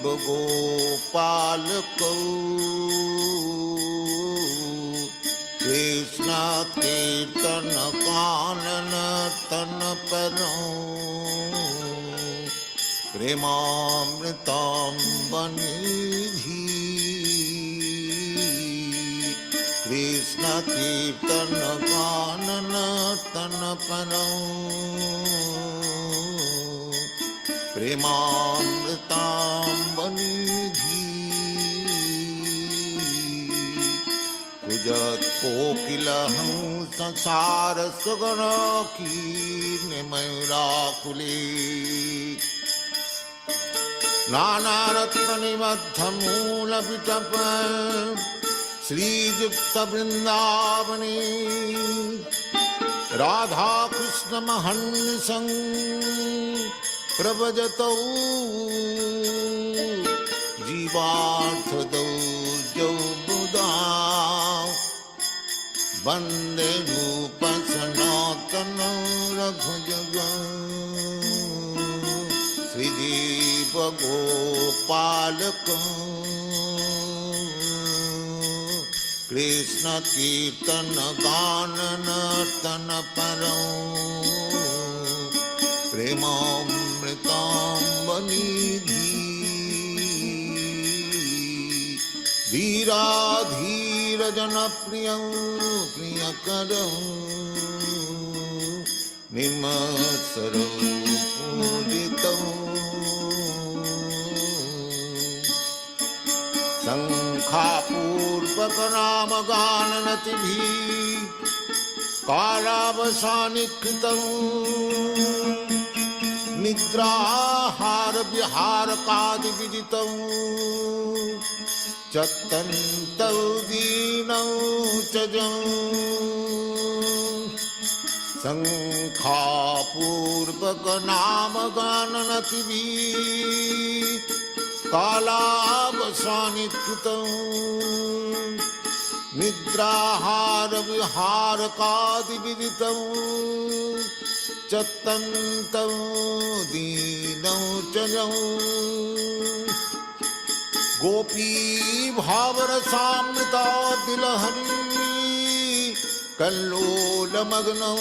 गोपालको कृष्ण कीर्तन कानन तन परो प्रेमामृतां बनिधि कृष्ण कीर्तन कानन तन परो प्रेमामृतां बनिधि कुजत कोकिलहं संसार सुगण कीर्णे मयूराकुले नानारत्न निबद्ध मूल विटप श्रीयुक्त वृंदावने राधा कृष्ण महर्निशं प्रभजतौ जीवार्थदौ जौबुदा वंदे रूप सनातन रघुजगं श्रीजीव गोपालकं कृष्ण कीर्तन गानन तन परं प्रेमामृतां बनिधि धीराधीर जनप्रियं प्रियकरं निर्मत्सरं पूजितं शङ्खापूर्वक नामगाननतिभिः कालावसानिकृतं निद्राहार विहारकादिविदितं चत्तन्तौ दीनौ च जं शङ्खापूर्वक नामगाननतिभिः कालावसानिकृतं निद्राहार विहारकादिविदितं चत्तन्तौ दीनौ च जं गोपी भावरसामृता दिलहरी कल्लोलमग्नौ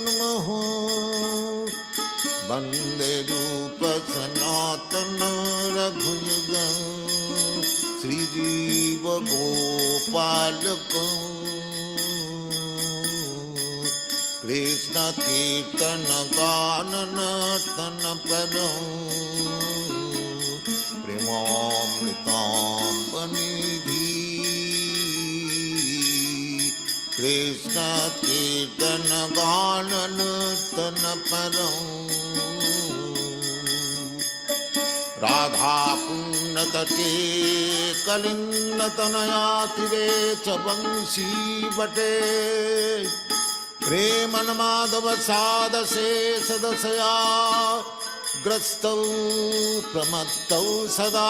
नमो वन्दे रूप सनातन रघुयुगं श्रीजीव गोपालकं कृष्ण कीर्तन गानन तन परं प्रेमामृतां बनिधि कृष्ण कीर्तन गानन तन परं राधा पुण्यतटे कलिन्दतनयातिरे च वंशी बटे प्रेमन्माधव सादसे सदसया ग्रस्तौ प्रमत्तौ सदा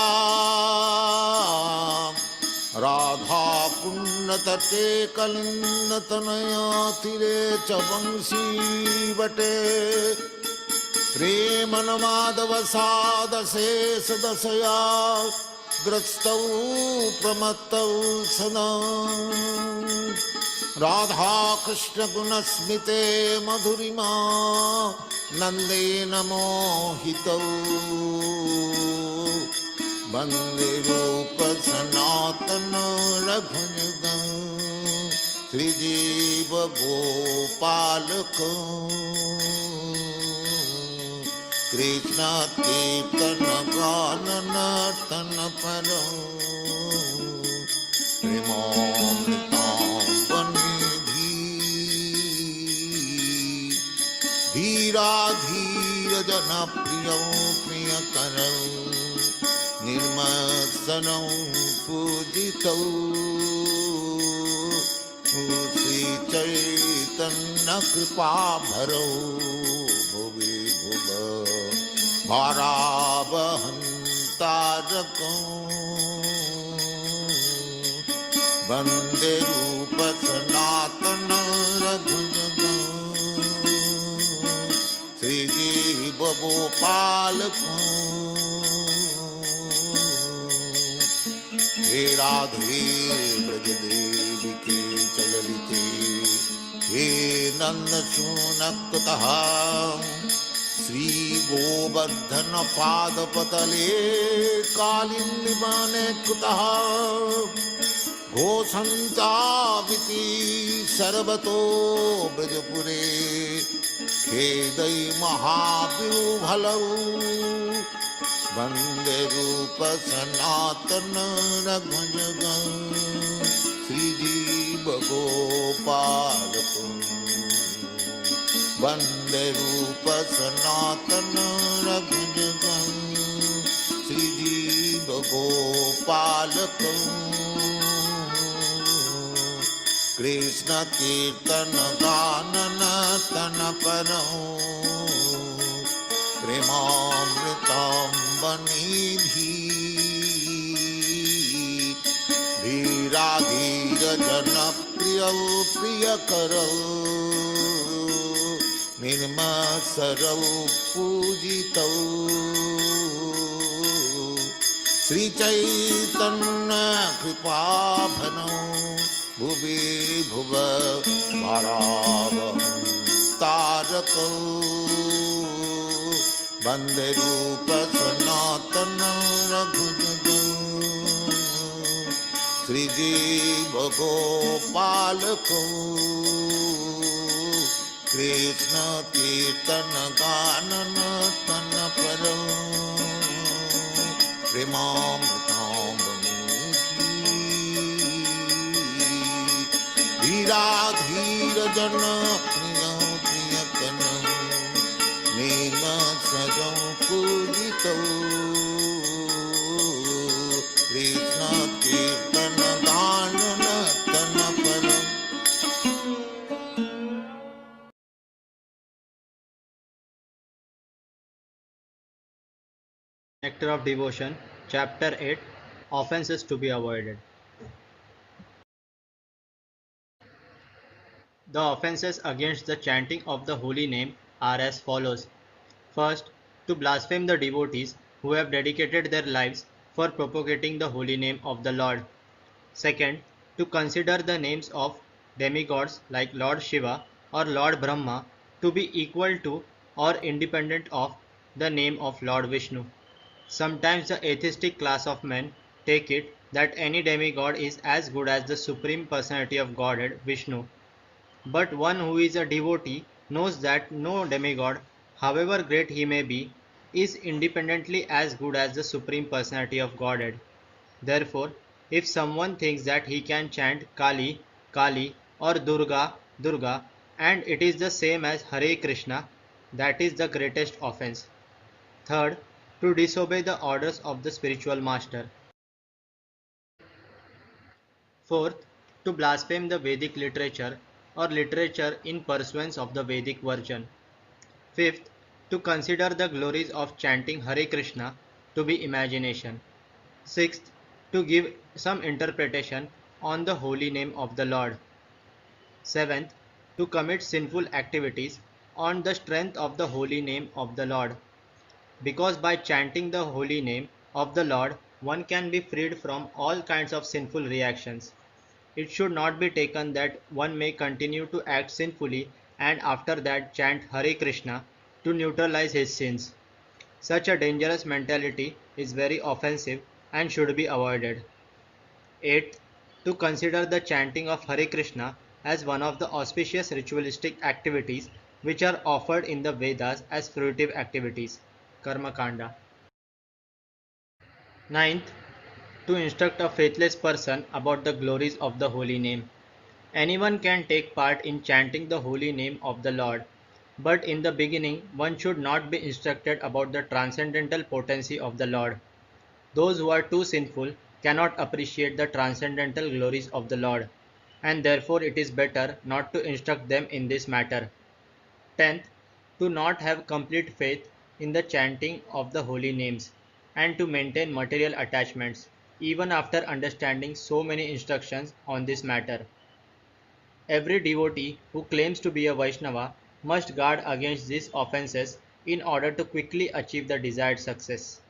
राधा पुण्यतटे कलिन्दतनयातिरे च वंशी बटे प्रेमन्माधव सादसे सदसया ग्रस्तौ प्रमत्तौ सदा राधा कृष्ण गुणस्मिते मधुरिमा नंदेन मोहितौ वन्दे रूप सनातन रघुयुगं श्रीजीव गोपालकं कृष्ण कीर्तन गानन तन परं प्रेमामृतां बनिधि धीराधीर जनप्रियं प्रियकरं निर्मत्सरं पूजितौ श्रीचैतन्य कृपाभरौ भुवि भुव भारावहन्तारकं वन्दे रूप सनातन रघुयुगं श्रीजीव गोपालकं हे राधे ब्रज देविके चललिते हे नंद सूनकतः श्री गोवर्धन पादपतले कालिन्दीवने कुतः घोषन्ताविति सर्वतो ब्रजपुरे खेदै महाविभलौ वन्दे रूप सनातन रघुजगं श्रीजीव गोपालकं वन्दे रूप सनातन रघुजगं श्रीजीव गोपालकं कृष्ण कीर्तन गानन तन परं प्रेमामृताम्बनिधि धीराधीर जन प्रियौ प्रियकरौ निर्मत्सरौ पूजितौ श्री चैतन्य कृपाभनौ भुवि भुव भारावहं तारकौ वन्दे रूप सनातन रघुजगं श्रीजीव गोपालकौ कृष्ण कीर्तन गानन तन परं प्रेमामृताम्बनिधि धीराधीर जन प्रियं प्रियकरं निर्मत्सरं पूजितौ कृष्ण कीर्तन गानन तन परं Nectar of Devotion, Chapter 8, Offenses to be Avoided. The offenses against the chanting of the holy name are as follows. First, to blaspheme the devotees who have dedicated their lives for propagating the holy name of the Lord. Second, to consider the names of demigods like Lord Shiva or Lord Brahma to be equal to or independent of the name of Lord Vishnu. Sometimes the atheistic class of men take it that any demigod is as good as the Supreme Personality of Godhead, Vishnu. But one who is a devotee knows that no demigod, however great he may be, is independently as good as the Supreme Personality of Godhead. Therefore, if someone thinks that he can chant Kali, Kali or Durga, Durga, and it is the same as Hare Krishna, that is the greatest offense. Third, to disobey the orders of the spiritual master. Fourth, to blaspheme the Vedic literature or literature in pursuance of the Vedic version. Fifth, to consider the glories of chanting Hare Krishna to be imagination. Sixth, to give some interpretation on the holy name of the Lord. Seventh, to commit sinful activities on the strength of the holy name of the Lord. Because by chanting the holy name of the Lord, one can be freed from all kinds of sinful reactions. It should not be taken that one may continue to act sinfully and after that chant Hare Krishna to neutralize his sins. Such a dangerous mentality is very offensive and should be avoided. 8. To consider the chanting of Hare Krishna as one of the auspicious ritualistic activities which are offered in the Vedas as fruitive activities. Karma Kanda. 9th. To instruct a faithless person about the glories of the holy name. Anyone can take part in chanting the holy name of the Lord, but in the beginning one should not be instructed about the transcendental potency of the Lord. Those who are too sinful cannot appreciate the transcendental glories of the Lord, and therefore it is better not to instruct them in this matter. 10th. To not have complete faith in the chanting of the holy names, and to maintain material attachments, even after understanding so many instructions on this matter. Every devotee who claims to be a Vaishnava must guard against these offenses in order to quickly achieve the desired success.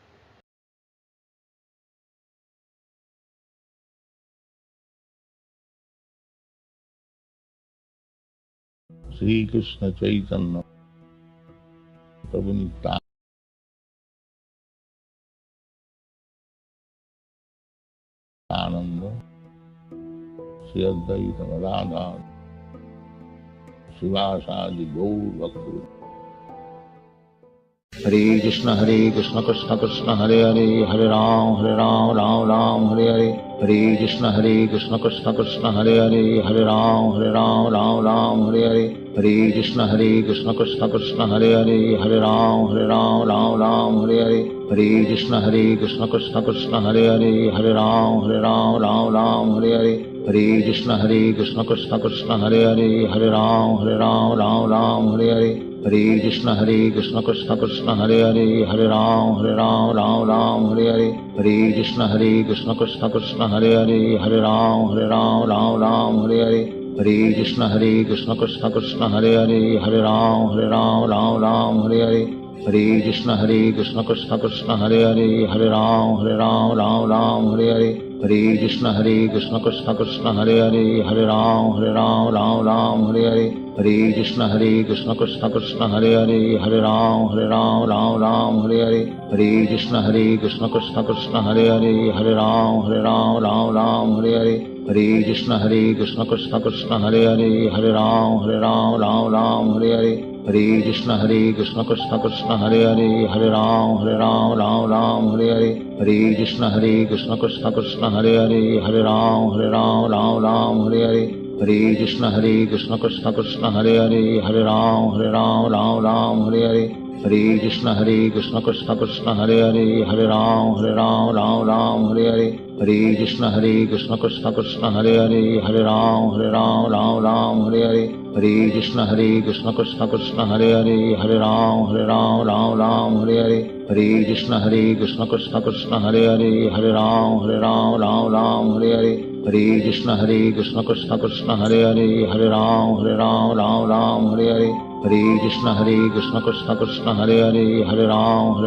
Shri Krishna Chaitanya प्रभु नित्यानंद श्री अद्वैत गदाधर शिवासादि गौर भक्त। हरे कृष्ण कृष्ण कृष्ण हरे हरे, हरे राम राम राम हरे हरे। हरे कृष्ण कृष्ण कृष्ण हरे हरे, हरे राम राम राम हरे हरे। हरे कृष्ण कृष्ण कृष्ण हरे हरे, हरे राम राम हरे हरे। हरे कृष्ण कृष्ण कृष्ण हरे हरे, हरे राम राम हरे हरे। हरे कृष्ण कृष्ण कृष्ण हरे हरे, हरे राम राम हरे हरे। हरे कृष्ण कृष्ण कृष्ण हरे हरे, हरे राम राम हरे हरे। हरे कृष्ण कृष्ण कृष्ण हरे हरे, हरे राम राम हरे हरे। हरे कृष्ण कृष्ण कृष्ण हरे हरे, हरे राम राम हरे हरे। हरे कृष्ण कृष्ण कृष्ण हरे हरे, हरे राम राम हरे हरे। हरे कृष्ण कृष्ण कृष्ण हरे हरे, हरे राम राम हरे हरे। हरे कृष्ण कृष्ण कृष्ण हरे हरे, हरे राम राम हरे हरे। हरे कृष्ण कृष्ण कृष्ण हरे हरे, हरे राम राम हरे हरे। हरे कृष्ण कृष्ण कृष्ण हरे हरे, हरे राम राम हरे हरे। हरे कृष्ण कृष्ण कृष्ण हरे हरे, हरे राम राम हरे हरे। हरे कृष्ण कृष्ण कृष्ण हरे हरे, हरे राम राम हरे हरे। हरे कृष्ण कृष्ण कृष्ण हरे हरे, हरे राम हरे हरे। हरे कृष्ण कृष्ण कृष्ण हरे हरे, हरे राम हरे हरे। हरे कृष्ण कृष्ण कृष्ण हरे हरे, हरे राम हरे हरे। हरे कृष्ण कृष्ण कृष्ण हरे हरे, हरे राम हरे हरे। हरे कृष्ण कृष्ण कृष्ण हरे हरे, हरे राम हरे हरे। हरे कृष्ण कृष्ण कृष्ण हरे हरे, हरे राम हरे हरे। हरे कृष्ण कृष्ण कृष्ण हरे हरे, हरे राम हरे हरे। हरे कृष्ण कृष्ण कृष्ण हरे हरे, हरे राम हरे हरे। हरे कृष्ण कृष्ण कृष्ण हरे हरे, हरे राम हरे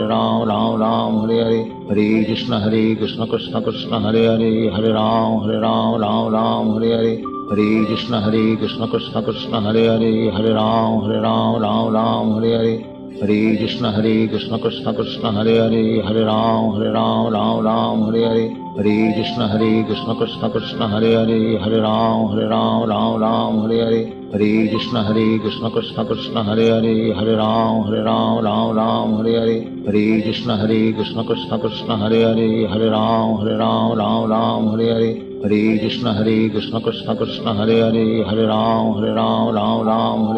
हरे। हरे कृष्ण कृष्ण कृष्ण हरे हरे, हरे राम हरे हरे। हरे कृष्ण कृष्ण कृष्ण हरे हरे, हरे राम हरे हरे। हरे कृष्ण कृष्ण कृष्ण हरे हरे, हरे राम हरे हरे। हरे कृष्ण कृष्ण कृष्ण हरे हरे, हरे राम हरे हरे। हरे कृष्ण कृष्ण कृष्ण हरे हरे, हरे राम हरे हरे। हरे कृष्ण कृष्ण कृष्ण हरे हरे, हरे राम हरे हरे। हरे कृष्ण कृष्ण कृष्ण हरे हरे, हरे राम हरे हरे। हरे कृष्ण कृष्ण कृष्ण हरे हरे, हरे राम हरे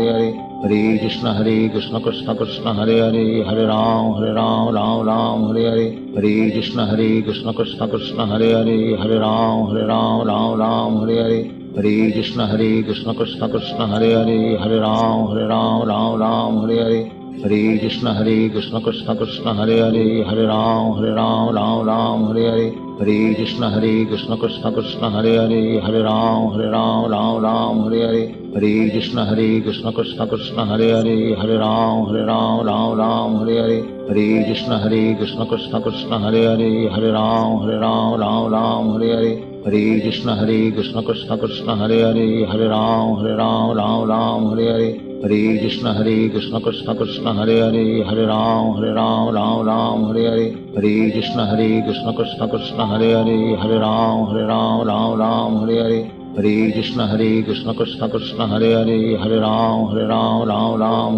हरे। हरे कृष्ण कृष्ण कृष्ण हरे हरे, हरे राम हरे हरे। हरे कृष्ण कृष्ण कृष्ण हरे हरे, हरे राम हरे हरे। हरे कृष्ण कृष्ण कृष्ण हरे हरे, हरे राम हरे हरे। हरे कृष्ण कृष्ण कृष्ण हरे हरे, हरे राम हरे हरे। हरे कृष्ण कृष्ण कृष्ण हरे हरे, हरे राम हरे हरे। हरे कृष्ण कृष्ण कृष्ण हरे हरे, हरे राम हरे हरे। हरे कृष्ण कृष्ण कृष्ण हरे हरे, हरे राम हरे हरे। हरे कृष्ण कृष्ण कृष्ण हरे हरे,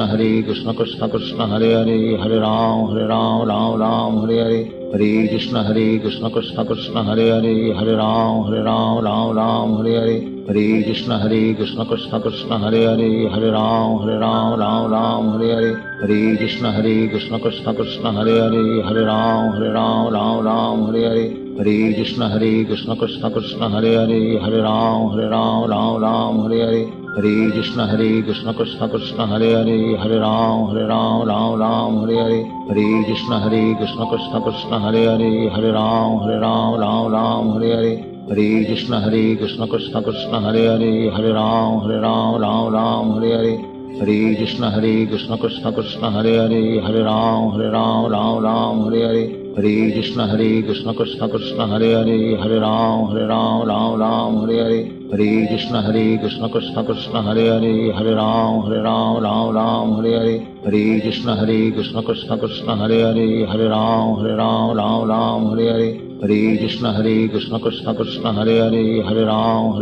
हरे राम हरे हरे। हरे कृष्ण कृष्ण कृष्ण हरे हरे, हरे राम हरे हरे। हरे कृष्ण कृष्ण कृष्ण हरे हरे, हरे राम हरे हरे। हरे कृष्ण कृष्ण कृष्ण हरे हरे, हरे राम हरे हरे। हरे कृष्ण कृष्ण कृष्ण हरे हरे, हरे राम हरे हरे। हरे कृष्ण कृष्ण कृष्ण हरे हरे, हरे राम हरे हरे। हरे कृष्ण कृष्ण कृष्ण हरे हरे, हरे राम हरे हरे। हरे कृष्ण कृष्ण कृष्ण हरे हरे, हरे राम हरे हरे। हरे कृष्ण कृष्ण कृष्ण हरे हरे, हरे राम हरे हरे। हरे कृष्ण कृष्ण कृष्ण हरे हरे, हरे Ram Hare Hare. Hare Krishna Krishna Krishna Hare Hare Hare Ram Ram Ram Hare Hare Hare Krishna Krishna Krishna Hare Hare Hare Ram Ram Hare Hare Hare Krishna Krishna Krishna Hare Hare Hare Ram Ram Hare Hare Hare Krishna Krishna Krishna Hare Hare Hare Ram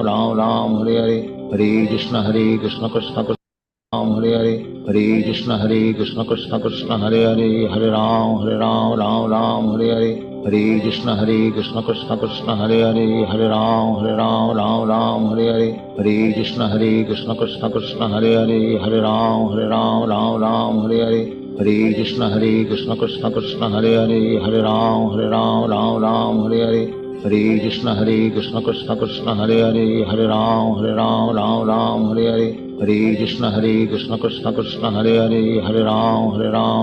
Ram Hare Hare Hare Krishna Krishna Krishna Hare Hare Hare Krishna Krishna Krishna Hare Hare Hare Ram Ram Hare Hare Hare Krishna Krishna Krishna Hare Hare Hare Ram Ram Hare Hare Hare Krishna Krishna Krishna Hare Hare Hare Ram Ram Hare Hare Hare Krishna Krishna Krishna Hare Hare Hare Ram Ram Hare Hare Hare Krishna Krishna Krishna Hare Hare Hare Ram Ram Hare Hare Hare Krishna Krishna Krishna Hare Hare Hare Ram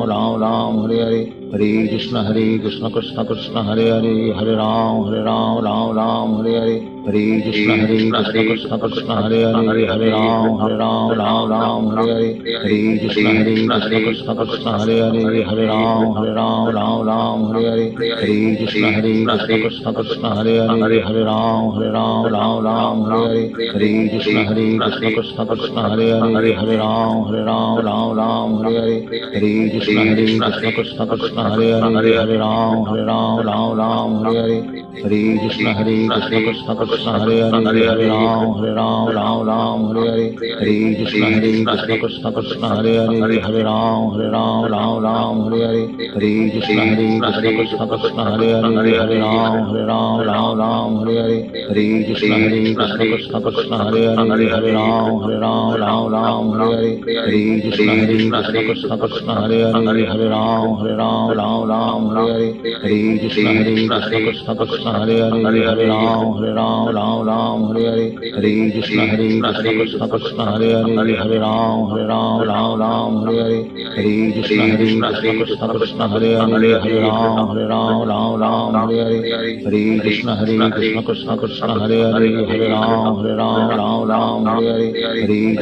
Ram Hare Hare Hare Krishna Krishna Krishna Hare Hare Hare Ram Ram Hare Hare Hare Krishna Krishna Krishna Hare Hare Hare Ram Ram Hare Hare Hare Krishna Krishna Krishna Hare Hare Hare Ram Ram Hare Hare Hare Krishna Krishna Krishna Hare Hare Hare Ram Ram Hare Hare Hare Krishna Krishna Krishna Hare Hare Hare Ram Hare Hare Hare Krishna Krishna Krishna Hare Hare Hare Ram Hare Hare Hare Krishna Krishna Krishna Hare Hare Hare Ram Hare Hare Hare Krishna Krishna Krishna Hare Hare Hare Ram Hare Hare Hare Krishna Krishna Krishna Hare Hare Hare Ram Hare Hare Hare Krishna Krishna Krishna Hare Hare Hare Ram Hare Hare Hare Krishna Krishna Krishna Hare Hare Hare Ram Hare Hare Hare Krishna Krishna Krishna Hare Hare Hare Ram Hare Hare Hare Krishna Krishna Krishna Hare Hare Hare Ram Hare Hare Hare Krishna Krishna Krishna Hare Hare Hare Ram Hare Hare Hare Krishna Krishna Krishna Hare Hare Hare Ram Hare Hare Hare Krishna Krishna Krishna Hare Hare Hare Ram Hare Hare Hare Krishna Krishna Krishna Hare Hare Hare Ram Hare Hare Hare Krishna Krishna Krishna Hare Hare Hare Ram Hare Hare Hare Krishna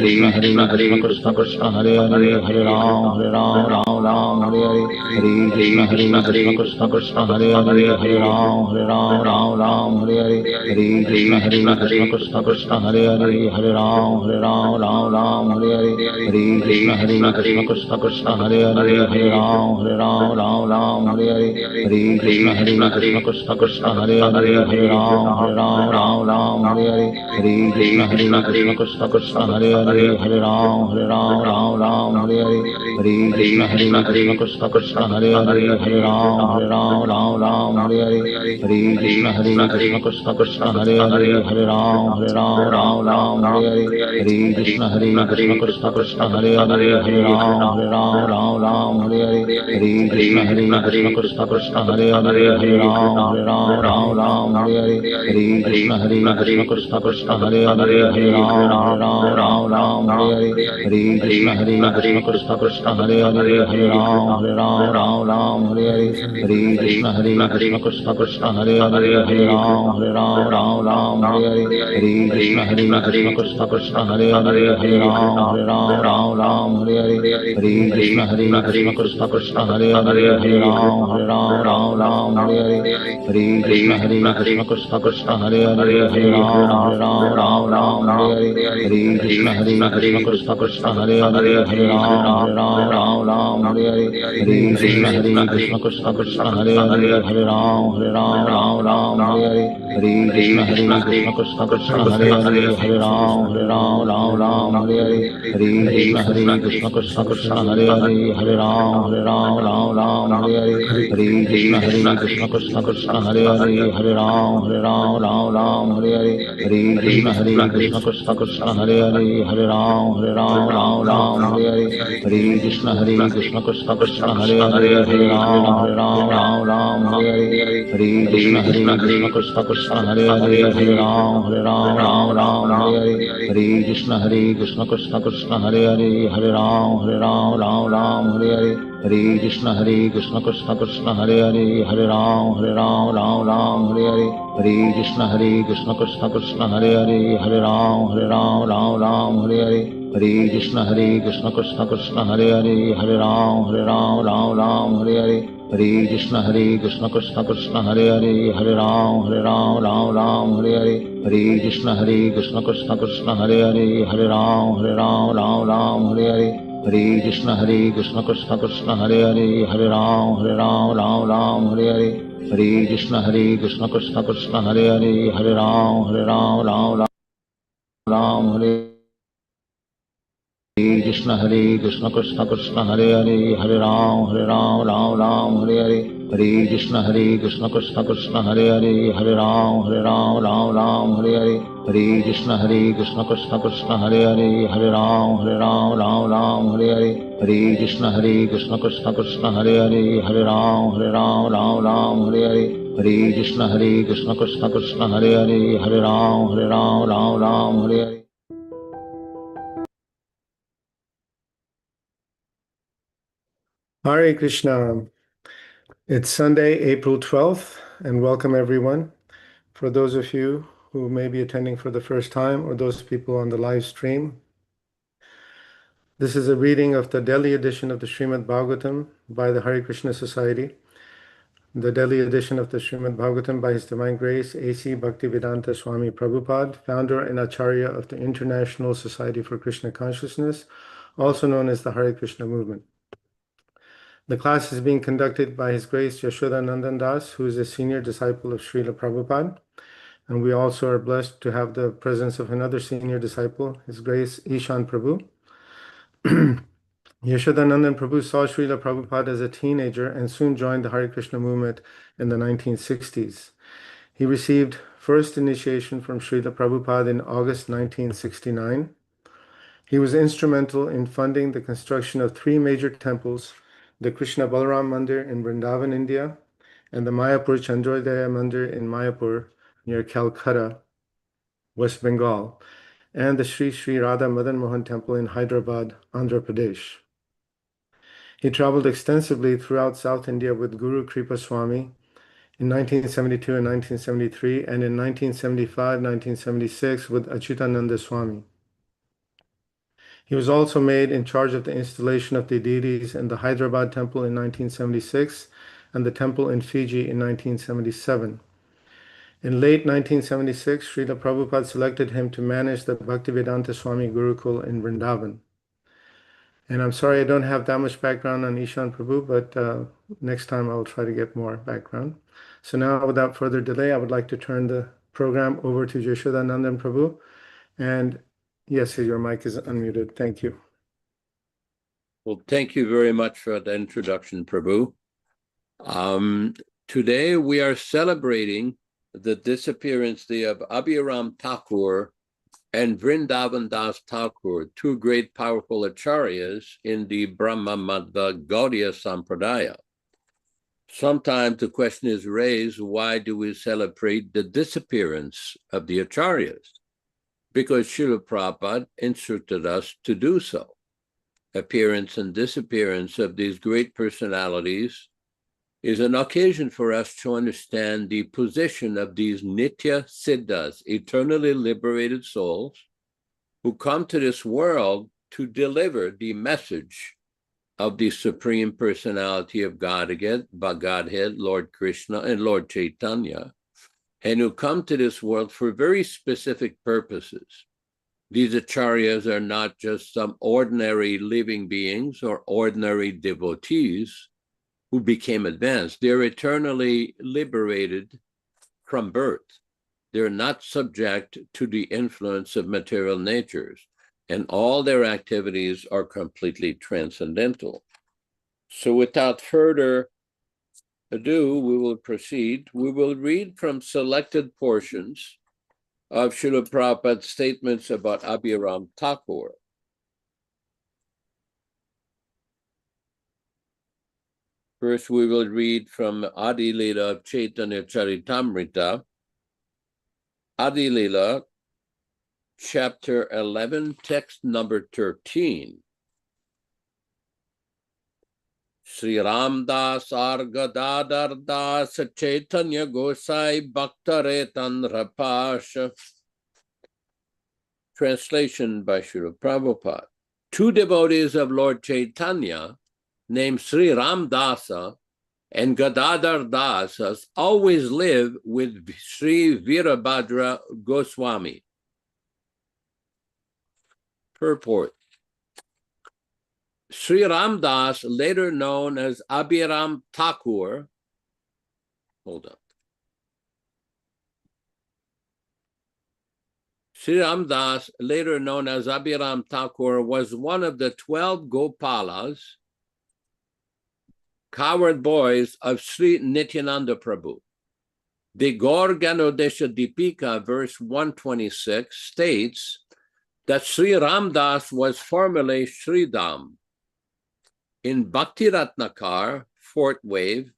Krishna Krishna Hare Hare Hare Ram Hare Hare Hare Krishna Krishna Krishna Hare Hare Hare Ram Hare Hare Hare Krishna Krishna Krishna Hare Hare Hare Ram Hare Hare Hare Krishna Krishna Krishna Hare Hare Hare Ram Hare Hare Hare Krishna Krishna Krishna Hare Hare Hare Ram Hare Hare Hare Krishna Krishna Krishna Hare Hare Hare Ram Hare Hare Hare Krishna Krishna Krishna Hare Hare Hare Ram Hare Hare Hare Krishna Krishna Krishna Hare Hare Hare Ram Hare Hare Hare Krishna Krishna Krishna Hare Hare Hare Ram Hare Hare Hare Krishna Krishna Krishna Hare Hare Hare Ram Hare Hare Hare Krishna Krishna Krishna Hare Hare Hare Ram Hare Hare Hare Krishna Krishna Krishna Hare Hare Hare Ram Hare Hare Hare Krishna Krishna Krishna Hare Hare Hare Ram Hare Hare Hare Krishna Krishna Krishna Hare Hare Hare Ram Hare Hare Hare Krishna Krishna Krishna Hare Hare Hare Ram Hare Hare Hare Krishna Krishna Krishna Hare Hare Hare Ram Hare Hare Hare Krishna Krishna Krishna Hare Hare Hare Ram Hare Hare Hare Krishna Krishna Krishna Hare Hare Hare Ram Hare Hare Hare Krishna Krishna Krishna Hare Hare Hare Ram Hare Hare Hare Krishna Krishna Krishna Hare Hare Hare Ram Hare Hare Hare Krishna Krishna Krishna Hare Hare Hare Ram Hare Hare Hare Krishna Krishna Krishna Hare Hare Hare Ram Hare Hare Hare Krishna Krishna Krishna Hare Hare Hare Ram Hare Hare Hare Krishna Krishna Krishna Hare Hare Hare Ram Hare Hare Hare Krishna Krishna Krishna Hare Hare, Hare Ram Ram Ram Hare Hare, Hare Krishna Krishna Krishna Hare Hare, Hare Ram Ram Hare Hare, Hare Krishna Krishna Krishna Hare Hare, Hare Ram Ram Hare Hare, Hare Krishna Krishna Krishna Hare Hare, Hare Ram Ram Hare Hare, Hare Krishna Krishna Krishna Hare Hare, Hare Ram Ram Hare Hare. Hare Krishna Krishna Krishna Hare Hare, Hare Ram Ram Hare Hare, Hare Krishna Krishna Krishna Hare Hare, Hare Ram Hare Hare, Hare Krishna Krishna Krishna Hare Hare, Hare Ram Hare Hare, Hare Krishna Krishna Krishna Hare Hare, Hare Ram Hare Hare, Hare Krishna Krishna Krishna Hare Hare, Hare Ram Hare Hare. Hare Krishna. It's Sunday, April 12th, and welcome everyone. For those of you who may be attending for the first time or those people on the live stream, this is a reading of the Delhi edition of the Srimad Bhagavatam by the Hare Krishna Society, the Delhi edition of the Srimad Bhagavatam by His Divine Grace A.C. Bhaktivedanta Swami Prabhupāda, founder and Acharya of the International Society for Krishna Consciousness, also known as the Hare Krishna movement. The class is being conducted by His Grace Yaśodā-nandana Dāsa, who is a senior disciple of Srila Prabhupada. And we also are blessed to have the presence of another senior disciple, His Grace Ishan Prabhu. Yaśodā-nandana Prabhu saw Srila Prabhupada as a teenager and soon joined the Hare Krishna movement in the 1960s. He received first initiation from Srila Prabhupada in August 1969. He was instrumental in funding the construction of three major temples, the Krishna Balaram Mandir in Vrindavan, India, and the Mayapur Chandrodaya Mandir in Mayapur near Calcutta, West Bengal, and the Sri Sri Radha Madan Mohan Temple in Hyderabad, Andhra Pradesh. He traveled extensively throughout South India with Guru Kripa Swami in 1972 and 1973, and in 1975-1976 with Achyutananda Swami. He was also made in charge of the installation of the deities in the Hyderabad temple in 1976 and the temple in Fiji in 1977. In late 1976, Srila Prabhupada selected him to manage the Bhaktivedanta Swami Gurukul in Vrindavan. And I'm sorry I don't have that much background on Ishan Prabhu, but next time I'll try to get more background. So now, without further delay, I would like to turn the program over to Yaśodā-nandana Prabhu. And yes, your mic is unmuted. Thank you. Well, thank you very much for the introduction, Prabhu. Today we are celebrating the disappearance day of Abhirama Thakur and Vrindavan Das Thakur, two great powerful acharyas in the Brahma Madhva Gaudiya Sampradaya. Sometimes the question is raised, why do we celebrate the disappearance of the acharyas? Because Srila Prabhupada instructed us to do so. Appearance and disappearance of these great personalities is an occasion for us to understand the position of these Nitya Siddhas, eternally liberated souls, who come to this world to deliver the message of the Supreme Personality of Godhead, Lord Krishna and Lord Chaitanya, and who come to this world for very specific purposes. These acharyas are not just some ordinary living beings or ordinary devotees who became advanced. They're eternally liberated from birth. They're not subject to the influence of material natures, and all their activities are completely transcendental. So without further ado, we will proceed. We will read from selected portions of Srila Prabhupada's statements about Abhirama Thakur. First, we will read from Adi Lila of Chaitanya Charitamrita, Adi Lila, chapter 11, text number 13. Sri Ram Das Argadadar Das Chaitanya Gosai Bhaktare Tandrapasha Translation by Srila Prabhupada. Two devotees of Lord Chaitanya, named Sri Ram Dasa and Gadadhar Dasa, always live with Sri Virabhadra Goswami. Purport. Sri Ram Das, later known as Abhiram Thakur, hold on. Sri Ram Das, later known as Abhiram Thakur, was one of the 12 Gopalas, coward boys of Sri Nityananda Prabhu. The Gaur Ganodesha Dipika, verse 126, states that Sri Ram Das was formerly Sri Dham. In Bhakti Ratnakar, fourth wave,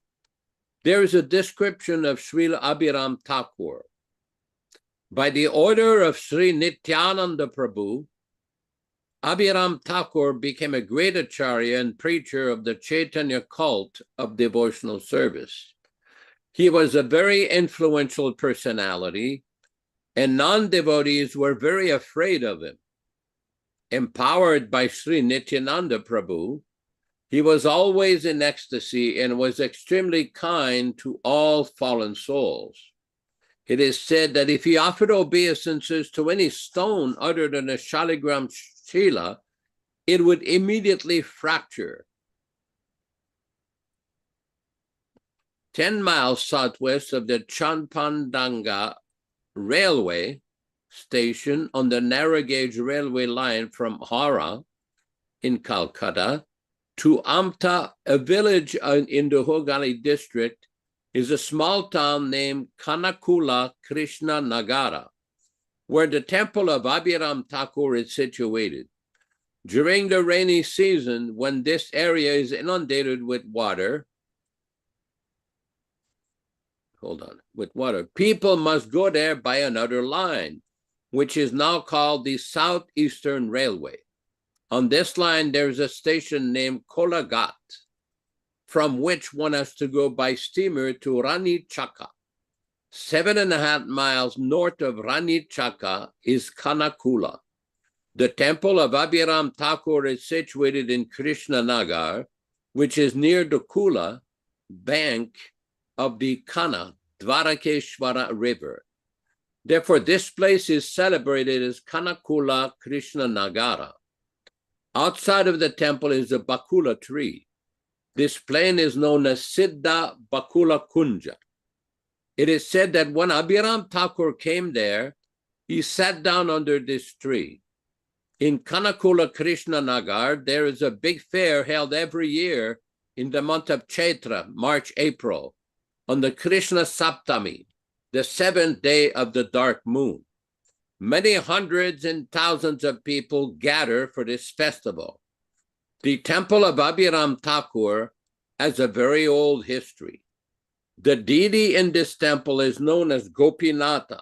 there is a description of Srila Abhiram Thakur. By the order of Sri Nityananda Prabhu, Abhiram Thakur became a great acharya and preacher of the Chaitanya cult of devotional service. He was a very influential personality, and non-devotees were very afraid of him. Empowered by Sri Nityananda Prabhu, he was always in ecstasy and was extremely kind to all fallen souls. It is said that if he offered obeisances to any stone other than a Shaligram Shila, it would immediately fracture. 10 miles southwest of the Champandanga railway station on the narrow gauge railway line from Hara in Calcutta to Amta, a village in the Hogali district, is a small town named Kanakula Krishna Nagara, where the temple of Abhiram Thakur is situated. During the rainy season, when this area is inundated with water, people must go there by another line, which is now called the Southeastern Railway. On this line, there's a station named Kolagat, from which one has to go by steamer to Rani Chaka. 7.5 miles north of Rani Chaka is Kanakula. The temple of Abhiram Thakur is situated in Krishna Nagar, which is near the Kula bank of the Kana Dvarakeshwara River. Therefore, this place is celebrated as Kanakula Krishna Nagara. Outside of the temple is a Bakula tree. This plain is known as Siddha Bakula Kunja. It is said that when Abhiram Thakur came there, he sat down under this tree. In Kanakula Krishna Nagar, there is a big fair held every year in the month of Chaitra, March, April, on the Krishna Saptami, the 7th day of the dark moon. Many hundreds and thousands of people gather for this festival. The temple of Abhiram Thakur has a very old history. The deity in this temple is known as Gopinatha.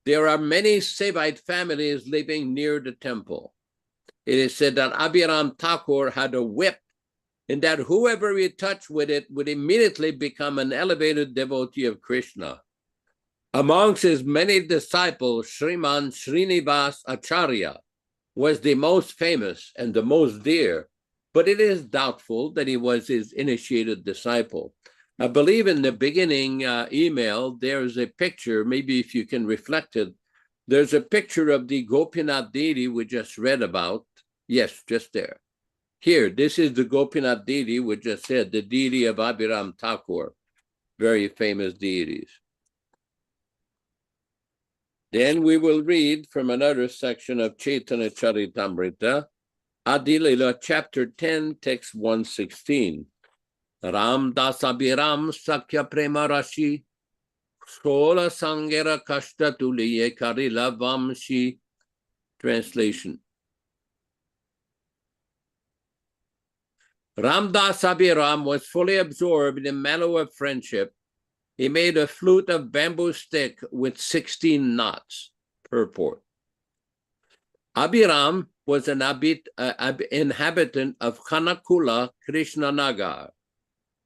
There are many Sevite families living near the temple. It is said that Abhiram Thakur had a whip, and that whoever he touched with it would immediately become an elevated devotee of Krishna. Amongst his many disciples, Sriman Srinivas Acharya was the most famous and the most dear, but it is doubtful that he was his initiated disciple. I believe in the beginning email, there's a picture, maybe if you can reflect it, there's a picture of the Gopinath deity we just read about. Yes, just there. Here, this is the Gopinath deity we just said, the deity of Abhiram Thakur, very famous deities. Then we will read from another section of Chaitanya Charitamrita, Adilila, chapter 10, text 116. Ram Das Abhiram Sakya Prema Rashi, Shola Sangera Kashta Tuliye Karila Vamshi. Translation. Ram Das Abhiram was fully absorbed in the mellow of friendship. He made a flute of bamboo stick with 16 knots. Purport. Abhiram was an inhabitant of Kanakula Krishna Nagar,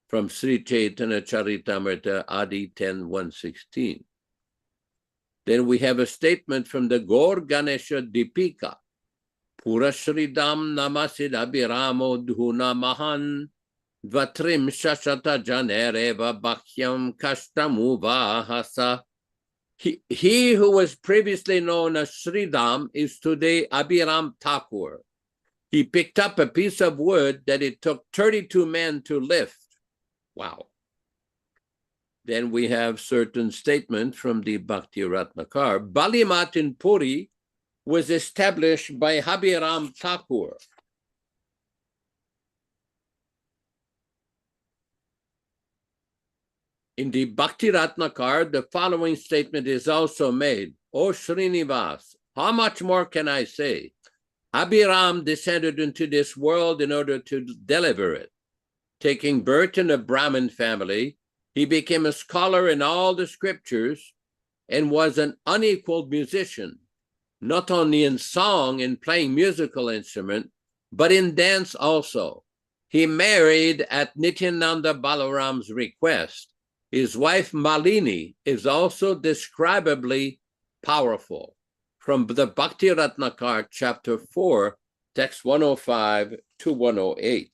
from Sri Chaitanya Charitamrita Adi 10:116. Then we have a statement from the Gaur Ganesha Dipika. Pura Shridam Namasid Abhiramo Dhuna Mahan Vatrim Shashata Janereva Bhakhyam Kashtamuva Hasa. He who was previously known as Sridham is today Abhiram Thakur. He picked up a piece of wood that it took 32 men to lift. Wow. Then we have certain statement from the Bhakti Ratnakar. Balimat in Puri was established by Abhiram Thakur. In the Bhakti Ratnakar, the following statement is also made. O Srinivas, how much more can I say? Abhiram descended into this world in order to deliver it. Taking birth in a Brahmin family, he became a scholar in all the scriptures and was an unequaled musician, not only in song and playing musical instrument, but in dance also. He married at Nityananda Balaram's request. His wife Malini is also describably powerful. From the Bhakti Ratnakar, chapter 4, text 105 to 108.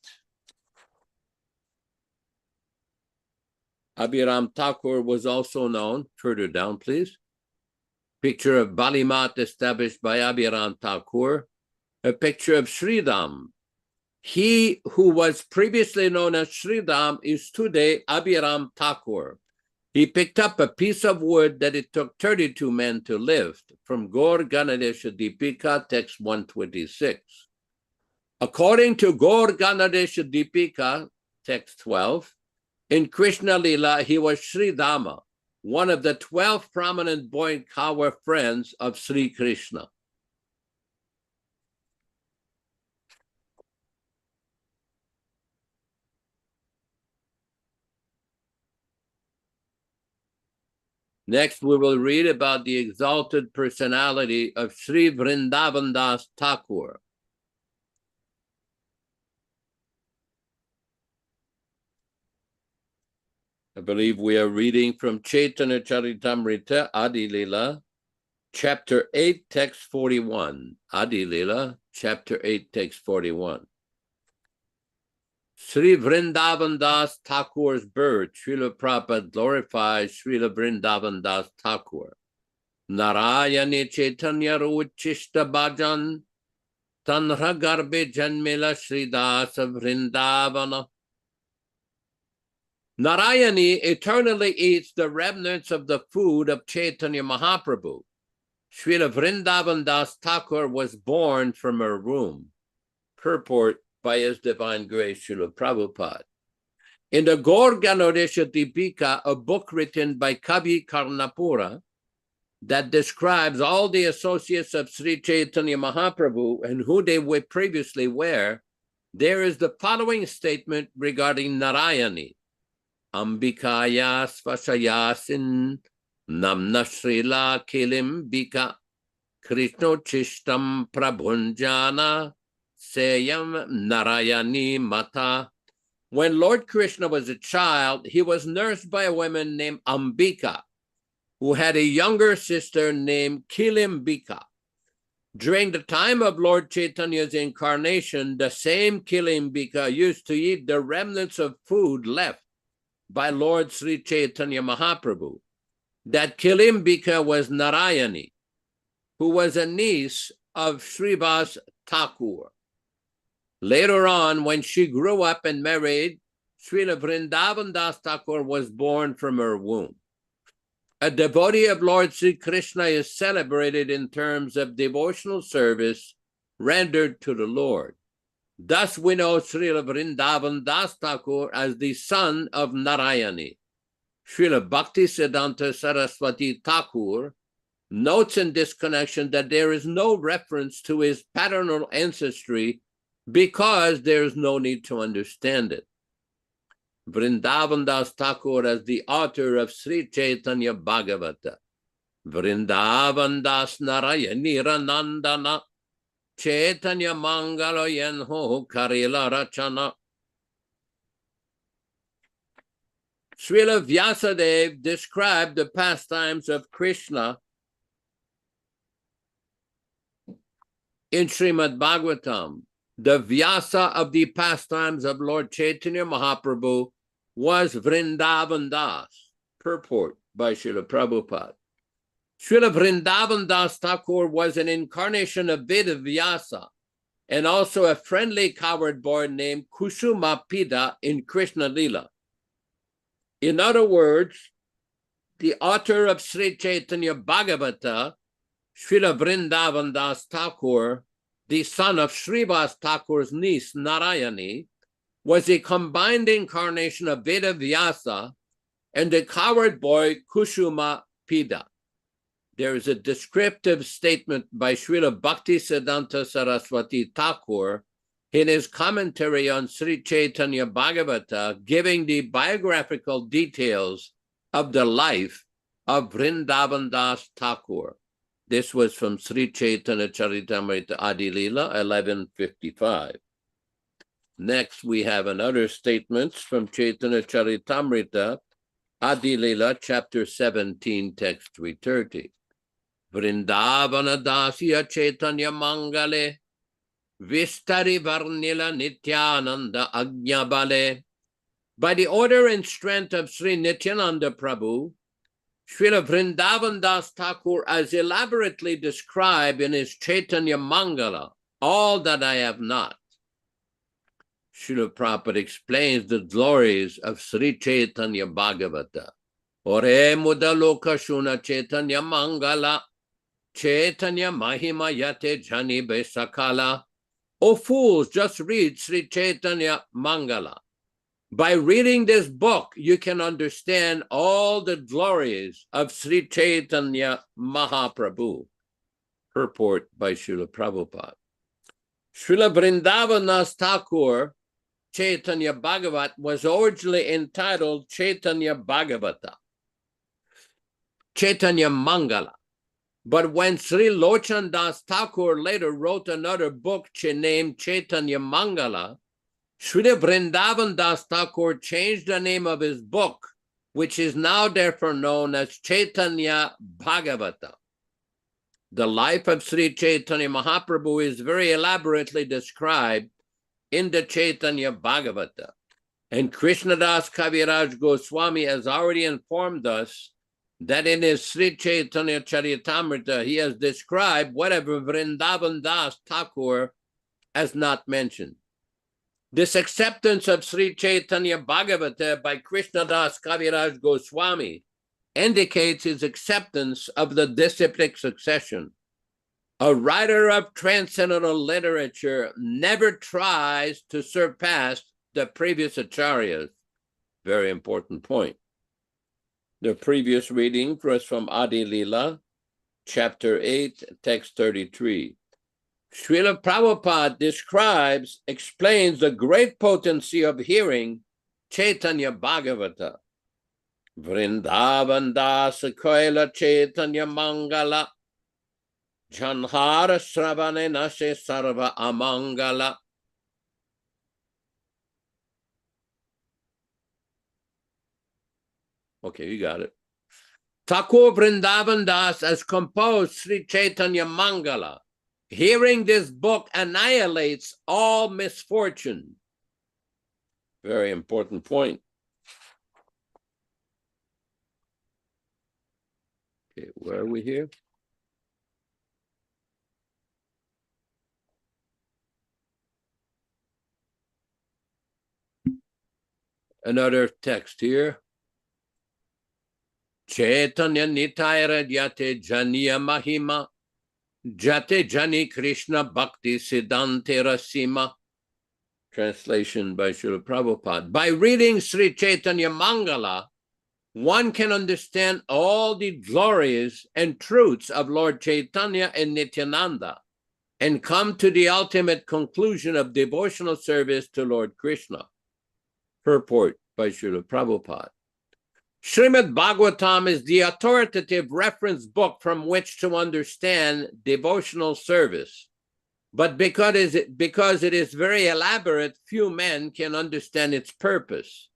Abhiram Thakur was also known, further down please, picture of Balimat established by Abhiram Thakur, a picture of Sridham. He who was previously known as Sridham is today Abhiram Thakur. He picked up a piece of wood that it took 32 men to lift, from Gaur Ganadesha Dipika, text 126. According to Gaur Ganadesha Dipika, text 12, in Krishna Lila, he was Sridhama, one of the 12 prominent boy Kaur friends of Sri Krishna. Next, we will read about the exalted personality of Sri Vrindavan Das Thakur. I believe we are reading from Chaitanya Charitamrita, Adi Lila, chapter 8, text 41. Adi Lila, chapter 8, text 41. Sri Vrindavan Das Thakur's birth, Srila Prabhupada glorifies Srila Vrindavan Das Thakur. Narayani Chaitanya Ruchishta Bhajan, Tanra Garbe Janmila Sri Dasa Vrindavana. Narayani eternally eats the remnants of the food of Chaitanya Mahaprabhu. Srila Vrindavan Das Thakur was born from her womb. Purport by His Divine Grace Srila Prabhupada. In the Gaur Ganodesha Dipika, a book written by Kavi Karnapura that describes all the associates of Sri Chaitanya Mahaprabhu and who they previously were, there is the following statement regarding Narayani. Ambikaya Svashayasin Namna Srila Kilim Bika Krishno Chishtam Prabhunjana Sayam Narayani Mata. When Lord Krishna was a child, he was nursed by a woman named Ambika, who had a younger sister named Kilimbika. During the time of Lord Chaitanya's incarnation, the same Kilimbika used to eat the remnants of food left by Lord Sri Chaitanya Mahaprabhu. That Kilimbika was Narayani, who was a niece of Srivas Thakur. Later on, when she grew up and married, Srila Vrindavan Das Thakur was born from her womb. A devotee of Lord Sri Krishna is celebrated in terms of devotional service rendered to the Lord. Thus we know Srila Vrindavan Das Thakur as the son of Narayani. Srila Bhaktisiddhanta Saraswati Thakur notes in this connection that there is no reference to his paternal ancestry because there is no need to understand it. Vrindavan Das Thakur as the author of Sri Chaitanya Bhagavata. Vrindavan Das Narayani Nandana Chaitanya Mangala Yenho Karila Rachana. Srila Vyasadeva described the pastimes of Krishna in Srimad Bhagavatam, the Vyasa of the pastimes of Lord Chaitanya Mahaprabhu was Vrindavan Das. Purport by Srila Prabhupada. Srila Vrindavan Das Thakur was an incarnation of Veda Vyasa and also a friendly cowherd boy named Kusumapida in Krishna Lila. In other words, the author of Sri Chaitanya Bhagavata, Srila Vrindavan Das Thakur, the son of Srivas Thakur's niece Narayani, was a combined incarnation of Veda Vyasa and the cowherd boy Kusumapida. There is a descriptive statement by Srila Bhaktivedanta Saraswati Thakur in his commentary on Sri Chaitanya Bhagavata, giving the biographical details of the life of Vrindavan Das Thakur. This was from Sri Chaitanya Charitamrita Adi Lila, 1155. Next, we have another statements from Chaitanya Charitamrita Adi Lila, chapter 17, text 330. Vrindavana Dasya Chaitanya Mangale, Vistari Varnila Nityananda Ajnabale. By the order and strength of Sri Nityananda Prabhu, Srila Vrindavan Das Thakur has elaborately described in his Chaitanya Mangala all that I have not. Srila Prabhupada explains the glories of Sri Chaitanya Bhagavata. Ore Mudaloka Shuna Chaitanya Mangala, Chaitanya Mahima Yate Jani Besakala. O fools, just read Sri Chaitanya Mangala. By reading this book, you can understand all the glories of Sri Chaitanya Mahaprabhu. Purport by Srila Prabhupada. Srila Vrindavan Das Thakur Chaitanya Bhagavat was originally entitled Chaitanya Bhagavata, Chaitanya Mangala. But when Sri Lochan Das Thakur later wrote another book named Chaitanya Mangala, Sri Vrindavan Das Thakur changed the name of his book, which is now therefore known as Chaitanya Bhagavata. The life of Sri Chaitanya Mahaprabhu is very elaborately described in the Chaitanya Bhagavata. And Krishnadas Kaviraj Goswami has already informed us that in his Sri Chaitanya Charitamrita, he has described whatever Vrindavan Das Thakur has not mentioned. This acceptance of Sri Chaitanya Bhagavata by Krishnadas Kaviraj Goswami indicates his acceptance of the disciplic succession. A writer of transcendental literature never tries to surpass the previous acharyas. Very important point. The previous reading was from Adi Lila, chapter 8, text 33. Srila Prabhupada explains the great potency of hearing Chaitanya Bhagavata. Vrindavan Dasa Koila Chaitanya Mangala, Janhara Sravane Nashe Sarva Amangala. Okay, you got it. Thakur Vrindavan Das has composed Sri Chaitanya Mangala. Hearing this book annihilates all misfortune. Very important point. Okay, where are we here? Another text here. Chaitanya Nitaya Yate Janiya Mahima, Jate Jani Krishna Bhakti Siddhante Rasima. Translation by Srila Prabhupada. By reading Sri Chaitanya Mangala, one can understand all the glories and truths of Lord Chaitanya and Nityananda and come to the ultimate conclusion of devotional service to Lord Krishna. Purport by Srila Prabhupada. Srimad Bhagavatam is the authoritative reference book from which to understand devotional service. But because it is very elaborate, few men can understand its purpose.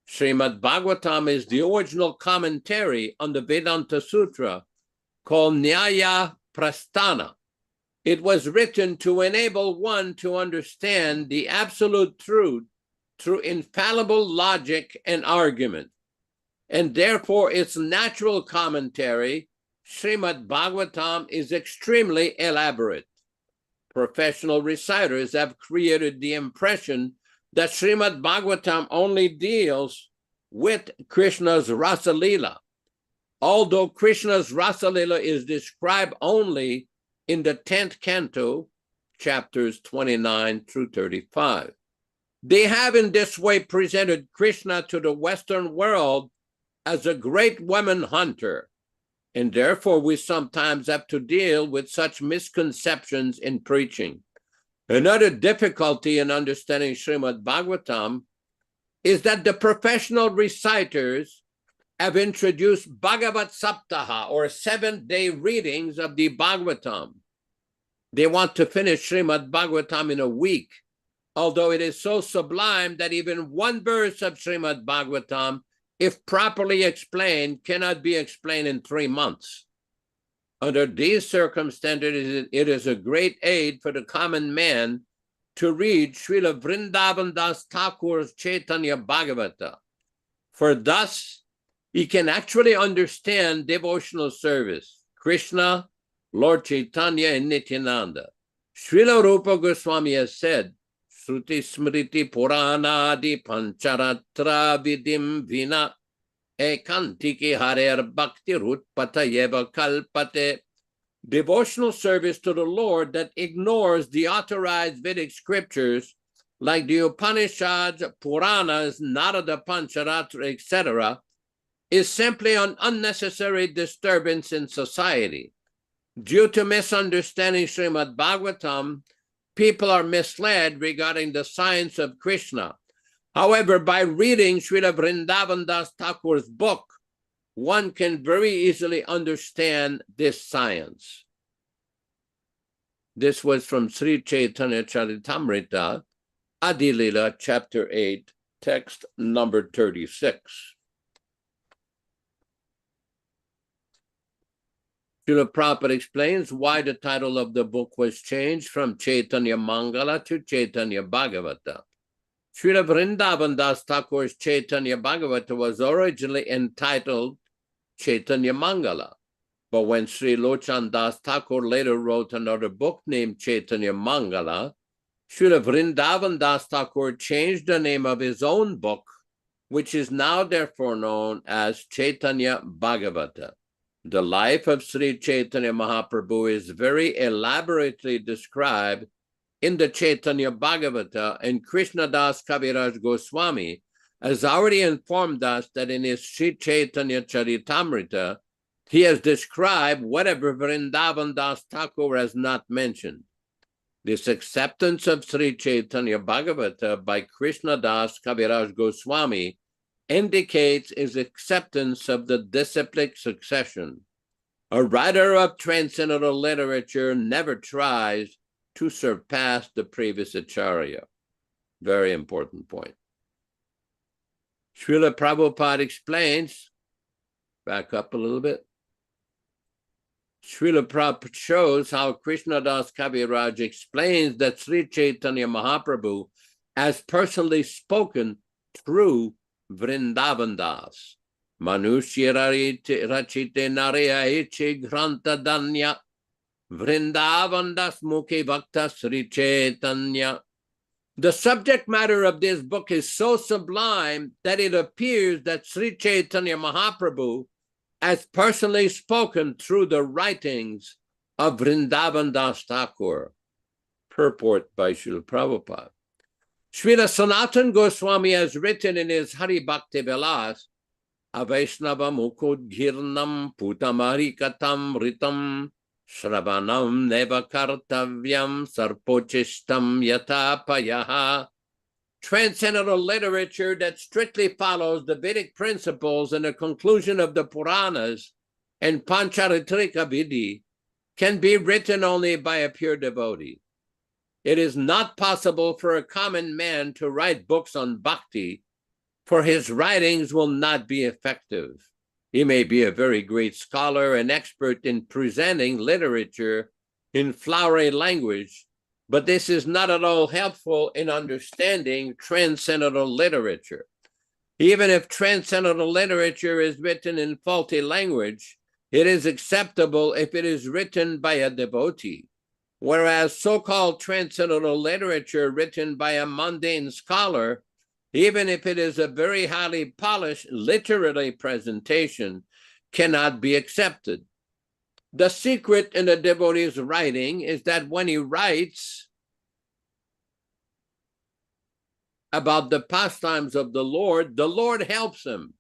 Srimad Bhagavatam is the original commentary on the Vedanta Sutra called Nyaya Prasthana, It was written to enable one to understand the absolute truth through infallible logic and argument. And therefore, its natural commentary, Srimad Bhagavatam, is extremely elaborate. Professional reciters have created the impression that Srimad Bhagavatam only deals with Krishna's Rasa Leela, although Krishna's Rasa Leela is described only in the 10th canto, chapters 29 through 35. They have in this way presented Krishna to the Western world as a great woman hunter, and therefore we sometimes have to deal with such misconceptions in preaching. Another difficulty in understanding Srimad Bhagavatam is that the professional reciters have introduced Bhagavat Saptaha, or 7-day readings of the Bhagavatam. They want to finish Srimad Bhagavatam in a week, although it is so sublime that even one verse of Srimad Bhagavatam, if properly explained, cannot be explained in 3 months. Under these circumstances, it is a great aid for the common man to read Srila Vrindavan Das Thakur's Chaitanya Bhagavata, for thus he can actually understand devotional service, Krishna, Lord Chaitanya, and Nityananda. Srila Rupa Goswami has said, Shruti Smriti Puranadi Pancharatra Vidim Vina Ekantiki Harer Bhakti Rutpata Yeva Kalpate. Devotional service to the Lord that ignores the authorized Vedic scriptures like the Upanishads, Puranas, Narada Pancharatra, etc., is simply an unnecessary disturbance in society. Due to misunderstanding Srimad Bhagavatam, people are misled regarding the science of Krishna. However, by reading Srila Vrindavan Das Thakur's book, one can very easily understand this science. This was from Sri Chaitanya Charitamrita, Adi Lila, chapter 8, text number 36. Srila Prabhupada explains why the title of the book was changed from Chaitanya Mangala to Chaitanya Bhagavata. Srila Vrindavan Das Thakur's Chaitanya Bhagavata was originally entitled Chaitanya Mangala, but when Sri Lochan Das Thakur later wrote another book named Chaitanya Mangala, Srila Vrindavan Das Thakur changed the name of his own book, which is now therefore known as Chaitanya Bhagavata. The life of Sri Chaitanya Mahaprabhu is very elaborately described in the Chaitanya Bhagavata, and Krishna Das Kaviraj Goswami has already informed us that in his Sri Chaitanya Charitamrita, he has described whatever Vrindavan Das Thakur has not mentioned. This acceptance of Sri Chaitanya Bhagavata by Krishna Das Kaviraj Goswami indicates his acceptance of the disciplic succession. A writer of transcendental literature never tries to surpass the previous Acharya. Very important point. Srila Prabhupada explains, back up a little bit. Srila Prabhupada shows how Krishna Das Kaviraj explains that Sri Chaitanya Mahaprabhu has personally spoken through Vrindavan Das. Manushya rachite narya ichi granta danya Vrindavan Das mukhi bhakta Sri Chaitanya. The subject matter of this book is so sublime that it appears that Sri Chaitanya Mahaprabhu has personally spoken through the writings of Vrindavan Das Thakur. Purport by Srila Prabhupada. Srila Sanatana Goswami has written in his Hari Bhakti Vilas, Avaishnava Mukudgirnam Putamari-katam Ritam Shravanam Neva Kartavyam Sarpochistam Yatapayaha. Transcendental literature that strictly follows the Vedic principles and the conclusion of the Puranas and Pancharitrika Vidhi can be written only by a pure devotee. It is not possible for a common man to write books on bhakti, for his writings will not be effective. He may be a very great scholar and expert in presenting literature, in flowery language, but this is not at all helpful in understanding transcendental literature. Even if transcendental literature is written in faulty language, it is acceptable if it is written by a devotee, whereas so-called transcendental literature written by a mundane scholar, even if it is a very highly polished literary presentation, cannot be accepted. The secret in a devotee's writing is that when he writes about the pastimes of the Lord helps him.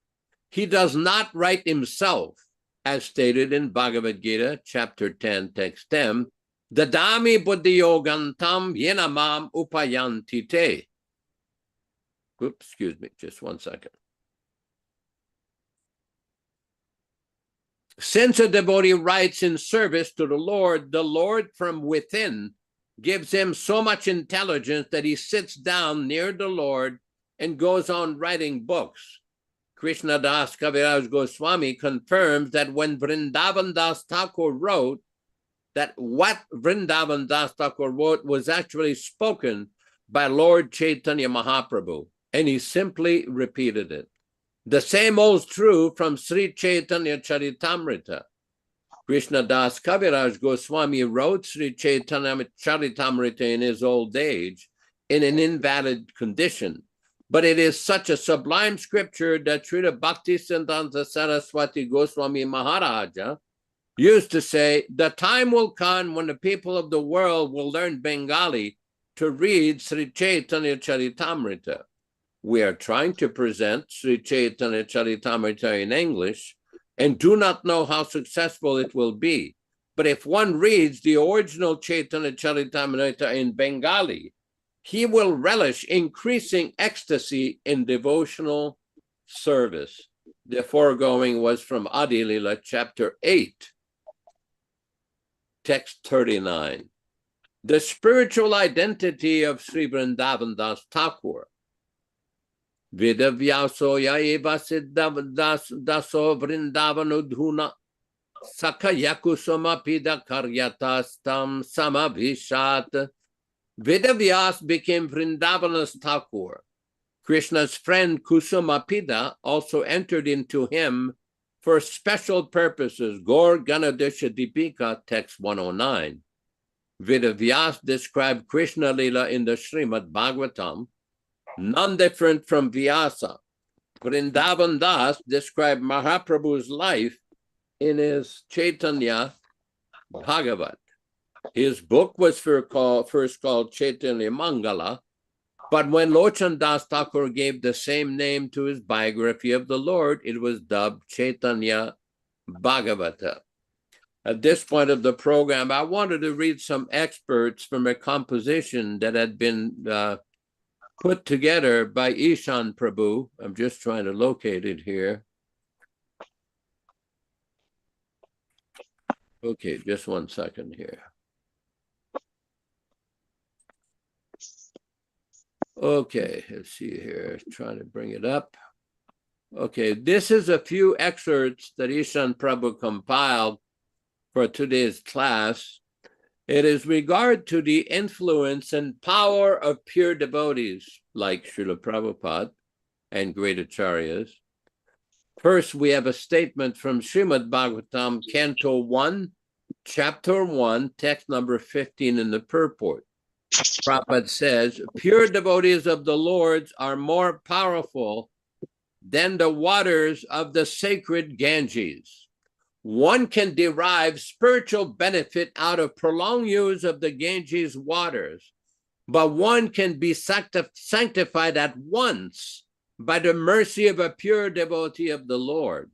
He does not write himself, as stated in Bhagavad Gita, chapter 10, text 10, Dadami buddhi yogantam yenamam upayanti te. Oops, excuse me, just one second. Since a devotee writes in service to the Lord from within gives him so much intelligence that he sits down near the Lord and goes on writing books. Krishna Das Kaviraj Goswami confirms that when Vrindavan Das Thakur wrote, that what Vrindavan Das Thakur wrote was actually spoken by Lord Chaitanya Mahaprabhu, and he simply repeated it. The same holds true from Sri Chaitanya Charitamrita. Krishna Das Kaviraj Goswami wrote Sri Chaitanya Charitamrita in his old age in an invalid condition, but it is such a sublime scripture that Srila Bhaktisiddhanta Saraswati Goswami Maharaja used to say, the time will come when the people of the world will learn Bengali to read Sri Chaitanya Charitamrita. We are trying to present Sri Chaitanya Charitamrita in English and do not know how successful it will be. But if one reads the original Chaitanya Charitamrita in Bengali, he will relish increasing ecstasy in devotional service. The foregoing was from Adi Lila, chapter 8, text 39. The spiritual identity of Sri Vrindavan Das Thakur. Vidavyasoya eva siddha daso Vrindavanudhuna sakayakusama karyatastam samabhishat. Vedavyas became Vrindavana's Thakur. Krishna's friend Kusumapida also entered into him for special purposes. Gaur Ganadesha Deepika, text 109. Vedavyas described Krishna Lila in the Srimad Bhagavatam, none different from Vyasa. Vrindavan Das described Mahaprabhu's life in his Chaitanya Bhagavat. His book was first called Chaitanya Mangala, but when Lochan Das Thakur gave the same name to his biography of the Lord, it was dubbed Chaitanya Bhagavata. At this point of the program, I wanted to read some excerpts from a composition that had been put together by Ishan Prabhu. I'm just trying to locate it here. Okay, just one second here. Okay, let's see here, trying to bring it up. Okay, this is a few excerpts that Ishan Prabhu compiled for today's class. It is regard to the influence and power of pure devotees like Srila Prabhupada and great acharyas. First, we have a statement from Srimad Bhagavatam, Canto 1, Chapter 1, text number 15 in the purport. Prabhupada says, pure devotees of the Lord's are more powerful than the waters of the sacred Ganges. One can derive spiritual benefit out of prolonged use of the Ganges waters, but one can be sanctified at once by the mercy of a pure devotee of the Lord.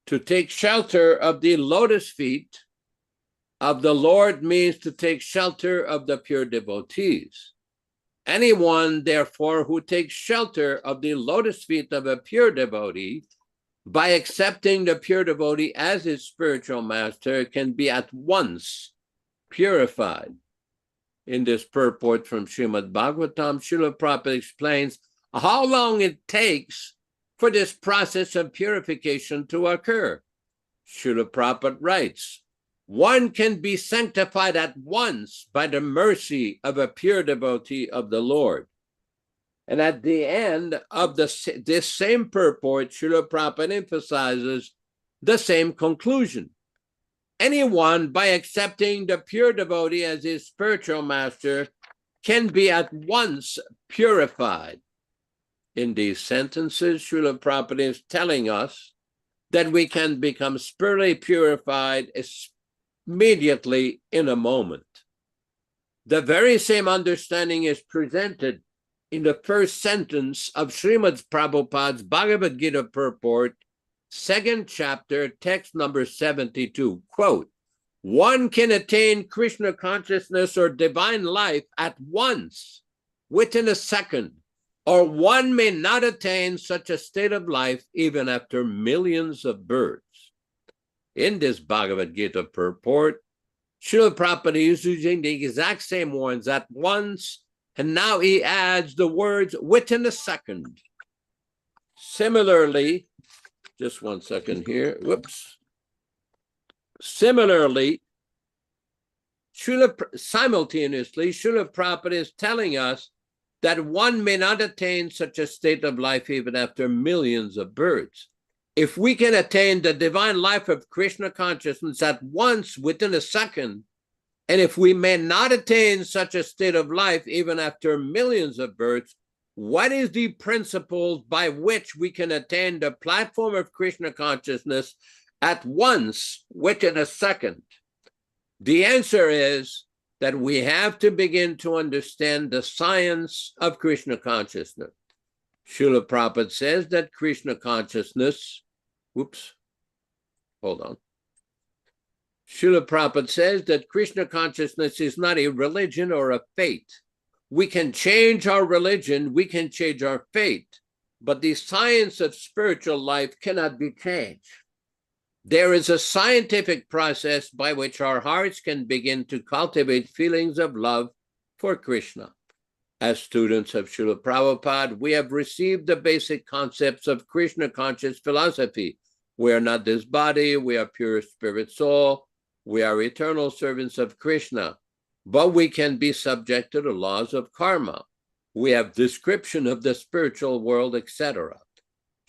To take shelter of the lotus feet of the Lord means to take shelter of the pure devotees. Anyone, therefore, who takes shelter of the lotus feet of a pure devotee by accepting the pure devotee as his spiritual master can be at once purified. In this purport from Srimad Bhagavatam, Srila Prabhupada explains how long it takes for this process of purification to occur. Srila Prabhupada writes, one can be sanctified at once by the mercy of a pure devotee of the Lord. And at the end of this same purport, Srila Prabhupada emphasizes the same conclusion. Anyone, by accepting the pure devotee as his spiritual master, can be at once purified. In these sentences, Srila Prabhupada is telling us that we can become spiritually purified immediately in a moment. The very same understanding is presented in the first sentence of Srimad Prabhupada's Bhagavad Gita purport, 2nd chapter, text number 72, quote, "One can attain Krishna consciousness or divine life at once, within a second, or one may not attain such a state of life even after millions of births." In this Bhagavad Gita purport, Srila Prabhupada is using the exact same words, "at once," and now he adds the words "within a second." Similarly, just one second here, whoops. Similarly, simultaneously, Srila Prabhupada is telling us that one may not attain such a state of life even after millions of births. If we can attain the divine life of Krishna consciousness at once, within a second, and if we may not attain such a state of life even after millions of births, what is the principle by which we can attain the platform of Krishna consciousness at once, within a second? The answer is that we have to begin to understand the science of Krishna consciousness. Srila Prabhupada says that Krishna consciousness, Srila Prabhupada says that Krishna consciousness is not a religion or a fate. We can change our religion, we can change our fate, but the science of spiritual life cannot be changed. There is a scientific process by which our hearts can begin to cultivate feelings of love for Krishna. As students of Srila Prabhupada, we have received the basic concepts of Krishna conscious philosophy. We are not this body, we are pure spirit soul, we are eternal servants of Krishna, but we can be subject to the laws of karma. We have description of the spiritual world, etc.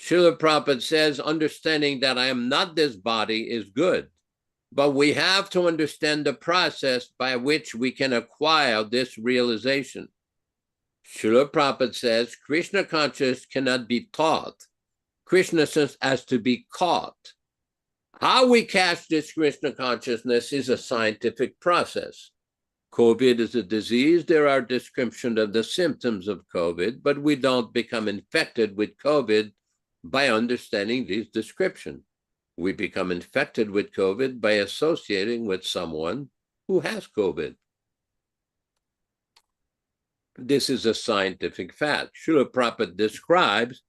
Srila Prabhupada says, understanding that I am not this body is good, but we have to understand the process by which we can acquire this realization. Srila Prabhupada says, Krishna consciousness cannot be taught. Krishna has to be caught. How we catch this Krishna consciousness is a scientific process. COVID is a disease. There are descriptions of the symptoms of COVID, but we don't become infected with COVID by understanding these descriptions. We become infected with COVID by associating with someone who has COVID. This is a scientific fact. Srila Prabhupada describes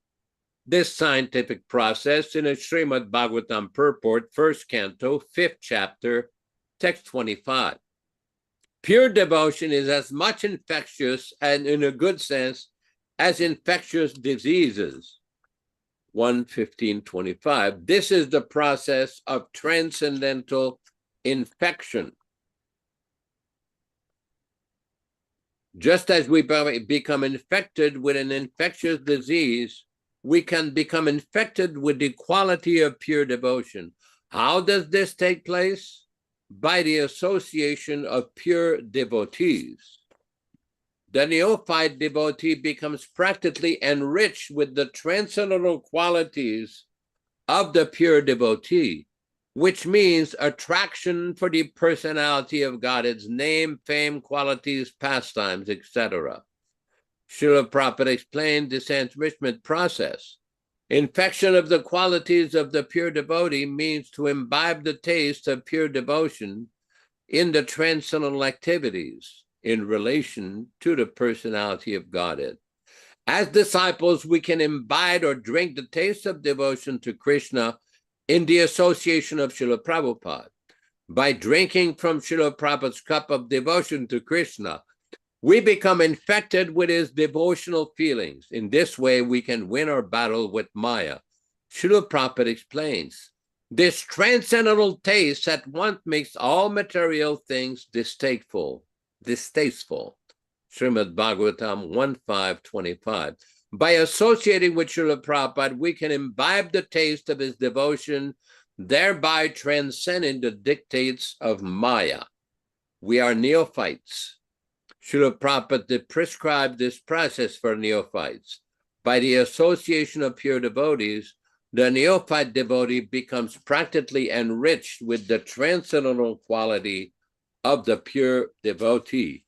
this scientific process in a Srimad Bhagavatam purport, 1st canto, 5th chapter, text 25. Pure devotion is as much infectious and in a good sense as infectious diseases. 1:15:25. This is the process of transcendental infection. Just as we become infected with an infectious disease, we can become infected with the quality of pure devotion. How does this take place? By the association of pure devotees. The neophyte devotee becomes practically enriched with the transcendental qualities of the pure devotee, which means attraction for the personality of God, its name, fame, qualities, pastimes, etc. Srila Prabhupada explained this enrichment process. Infection of the qualities of the pure devotee means to imbibe the taste of pure devotion in the transcendental activities in relation to the personality of Godhead. As disciples, we can imbibe or drink the taste of devotion to Krishna in the association of Srila Prabhupada. By drinking from Srila Prabhupada's cup of devotion to Krishna, we become infected with his devotional feelings. In this way, we can win our battle with Maya. Srila Prabhupada explains, This transcendental taste at once makes all material things distasteful. Srimad Bhagavatam 1.5.25. By associating with Srila Prabhupada, we can imbibe the taste of his devotion, thereby transcending the dictates of Maya. We are neophytes. Srila Prabhupada prescribed this process for neophytes. By the association of pure devotees, the neophyte devotee becomes practically enriched with the transcendental quality of the pure devotee.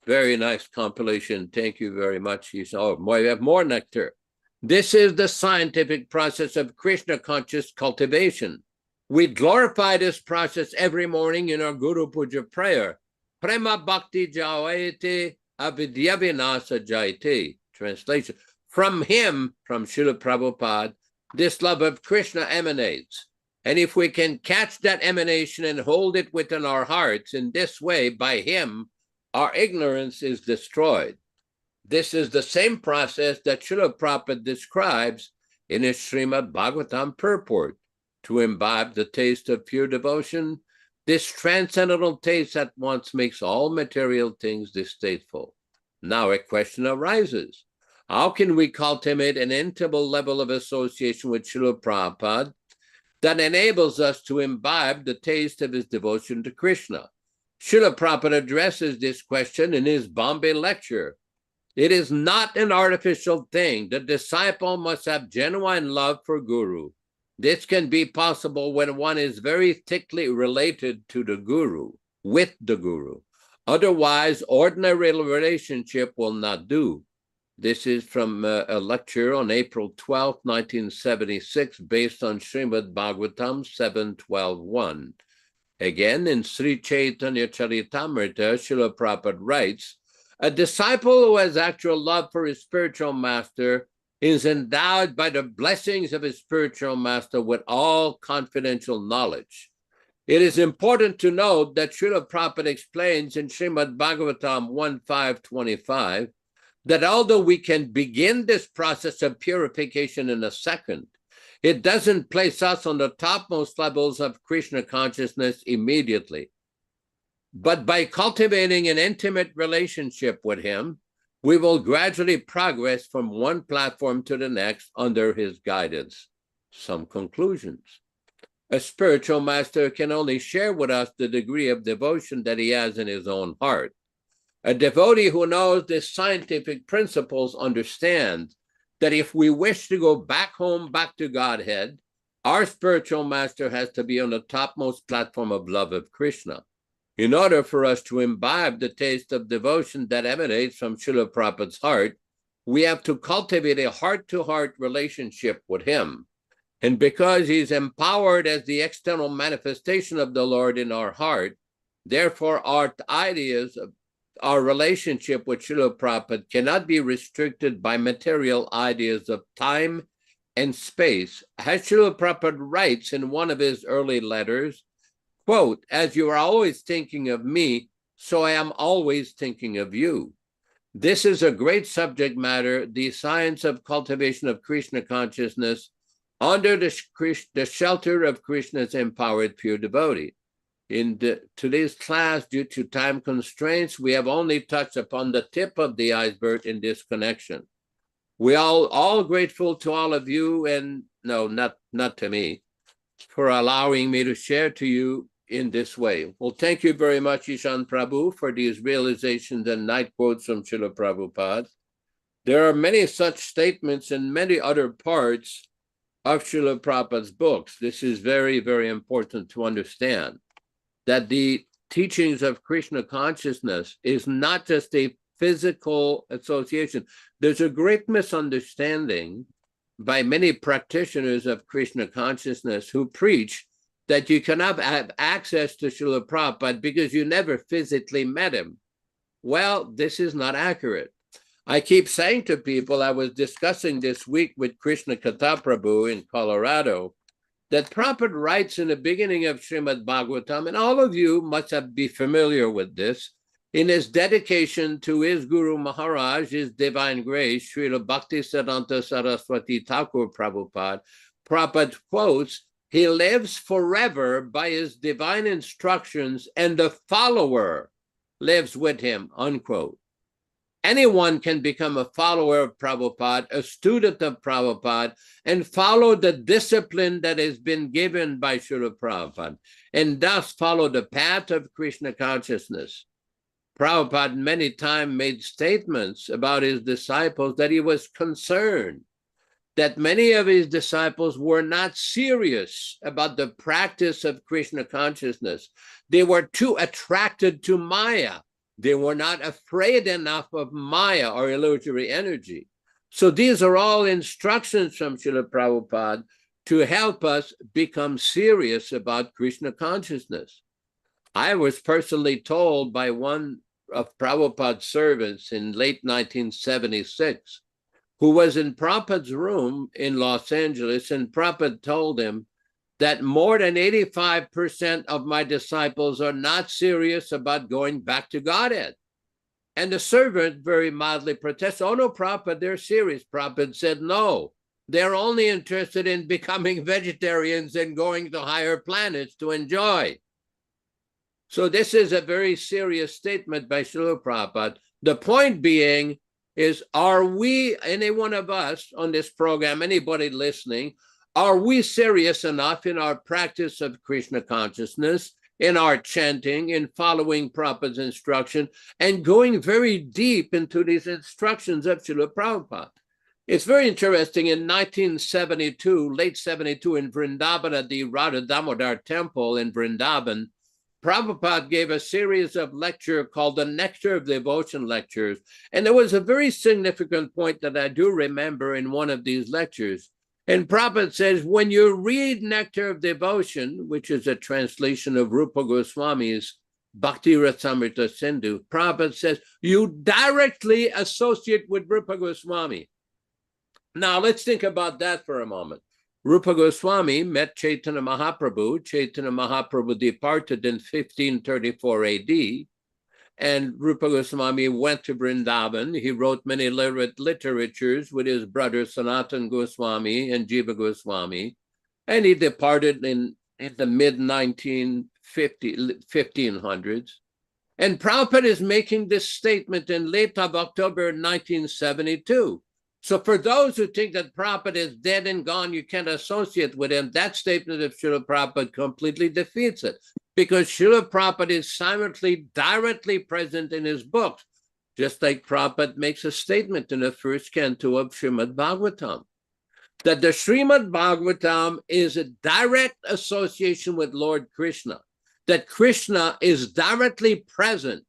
Very nice compilation. Thank you very much. Oh, we have more nectar. This is the scientific process of Krishna conscious cultivation. We glorify this process every morning in our Guru Puja prayer. Prema Bhakti Jayate Avidya Vinasa Jayate. Translation. From him, from Srila Prabhupada, this love of Krishna emanates. And if we can catch that emanation and hold it within our hearts in this way, by him, our ignorance is destroyed. This is the same process that Srila Prabhupada describes in his Srimad Bhagavatam purport. To imbibe the taste of pure devotion, this transcendental taste at once makes all material things distasteful. Now a question arises. How can we cultivate an intimate level of association with Srila Prabhupada that enables us to imbibe the taste of his devotion to Krishna? Srila Prabhupada addresses this question in his Bombay lecture. It is not an artificial thing. The disciple must have genuine love for Guru. This can be possible when one is very thickly related to the Guru, with the Guru. Otherwise, ordinary relationship will not do. This is from a lecture on April 12, 1976, based on Srimad Bhagavatam 7.12.1. Again, in Sri Chaitanya Charitamrita, Srila Prabhupada writes, a disciple who has actual love for his spiritual master is endowed by the blessings of his spiritual master with all confidential knowledge. It is important to note that Srila Prabhupada explains in Srimad Bhagavatam 1.5.25 that although we can begin this process of purification in a second, it doesn't place us on the topmost levels of Krishna consciousness immediately. But by cultivating an intimate relationship with him, we will gradually progress from one platform to the next under his guidance. Some conclusions. A spiritual master can only share with us the degree of devotion that he has in his own heart. A devotee who knows the scientific principles understands that if we wish to go back home, back to Godhead, our spiritual master has to be on the topmost platform of love of Krishna. In order for us to imbibe the taste of devotion that emanates from Srila Prabhupada's heart, we have to cultivate a heart-to-heart relationship with him. And because he's empowered as the external manifestation of the Lord in our heart, therefore our ideas of our relationship with Srila Prabhupada cannot be restricted by material ideas of time and space. As Srila Prabhupada writes in one of his early letters, quote, as you are always thinking of me, so I am always thinking of you. This is a great subject matter, the science of cultivation of Krishna consciousness under the shelter of Krishna's empowered pure devotee. In today's class, due to time constraints, we have only touched upon the tip of the iceberg in this connection. We are all grateful to all of you, and no, not to me, for allowing me to share to you in this way. Well, thank you very much, Ishan Prabhu, for these realizations and night quotes from Srila Prabhupada. There are many such statements in many other parts of Srila Prabhupada's books. This is very, very important to understand, that the teachings of Krishna consciousness is not just a physical association. There's a great misunderstanding by many practitioners of Krishna consciousness who preach that you cannot have access to Srila Prabhupada because you never physically met him. Well, this is not accurate. I keep saying to people, I was discussing this week with Krishna Katha Prabhu in Colorado, that Prabhupada writes in the beginning of Srimad Bhagavatam, and all of you must be familiar with this, in his dedication to his Guru Maharaj, His Divine Grace, Srila Bhaktivedanta Saraswati Thakur Prabhupada, Prabhupada quotes He lives forever by his divine instructions, and the follower lives with him, unquote. Anyone can become a follower of Prabhupada, a student of Prabhupada, and follow the discipline that has been given by Srila Prabhupada, and thus follow the path of Krishna consciousness. Prabhupada many times made statements about his disciples that he was concerned that many of his disciples were not serious about the practice of Krishna consciousness. They were too attracted to Maya. They were not afraid enough of Maya or illusory energy. So these are all instructions from Srila Prabhupada to help us become serious about Krishna consciousness. I was personally told by one of Prabhupada's servants in late 1976, who was in Prabhupada's room in Los Angeles, and Prabhupada told him that more than 85% of my disciples are not serious about going back to Godhead. And the servant very mildly protested, "Oh no, Prabhupada, they're serious." Prabhupada said, "No, they're only interested in becoming vegetarians and going to higher planets to enjoy." So this is a very serious statement by Srila Prabhupada. The point being is, are we, any one of us on this program, anybody listening, are we serious enough in our practice of Krishna consciousness, in our chanting, in following Prabhupada's instruction, and going very deep into these instructions of Srila Prabhupada? It's very interesting. In 1972, late 72, in Vrindavan at the Radha Damodar Temple in Vrindavan, Prabhupada gave a series of lectures called the Nectar of Devotion lectures. And there was a very significant point that I do remember in one of these lectures. And Prabhupada says, when you read Nectar of Devotion, which is a translation of Rupa Goswami's Bhakti Rasamrita Sindhu, Prabhupada says, you directly associate with Rupa Goswami. Now, let's think about that for a moment. Rupa Goswami met Chaitanya Mahaprabhu. Chaitanya Mahaprabhu departed in 1534 AD, and Rupa Goswami went to Vrindavan. He wrote many literatures with his brother Sanatan Goswami and Jiva Goswami, and he departed in the mid-1500s. And Prabhupada is making this statement in late of October 1972. So for those who think that Prabhupada is dead and gone, you can't associate with him, that statement of Srila Prabhupada completely defeats it, because Srila Prabhupada is simultaneously directly present in his books, just like Prabhupada makes a statement in the first canto of Srimad Bhagavatam, that the Srimad Bhagavatam is a direct association with Lord Krishna, that Krishna is directly present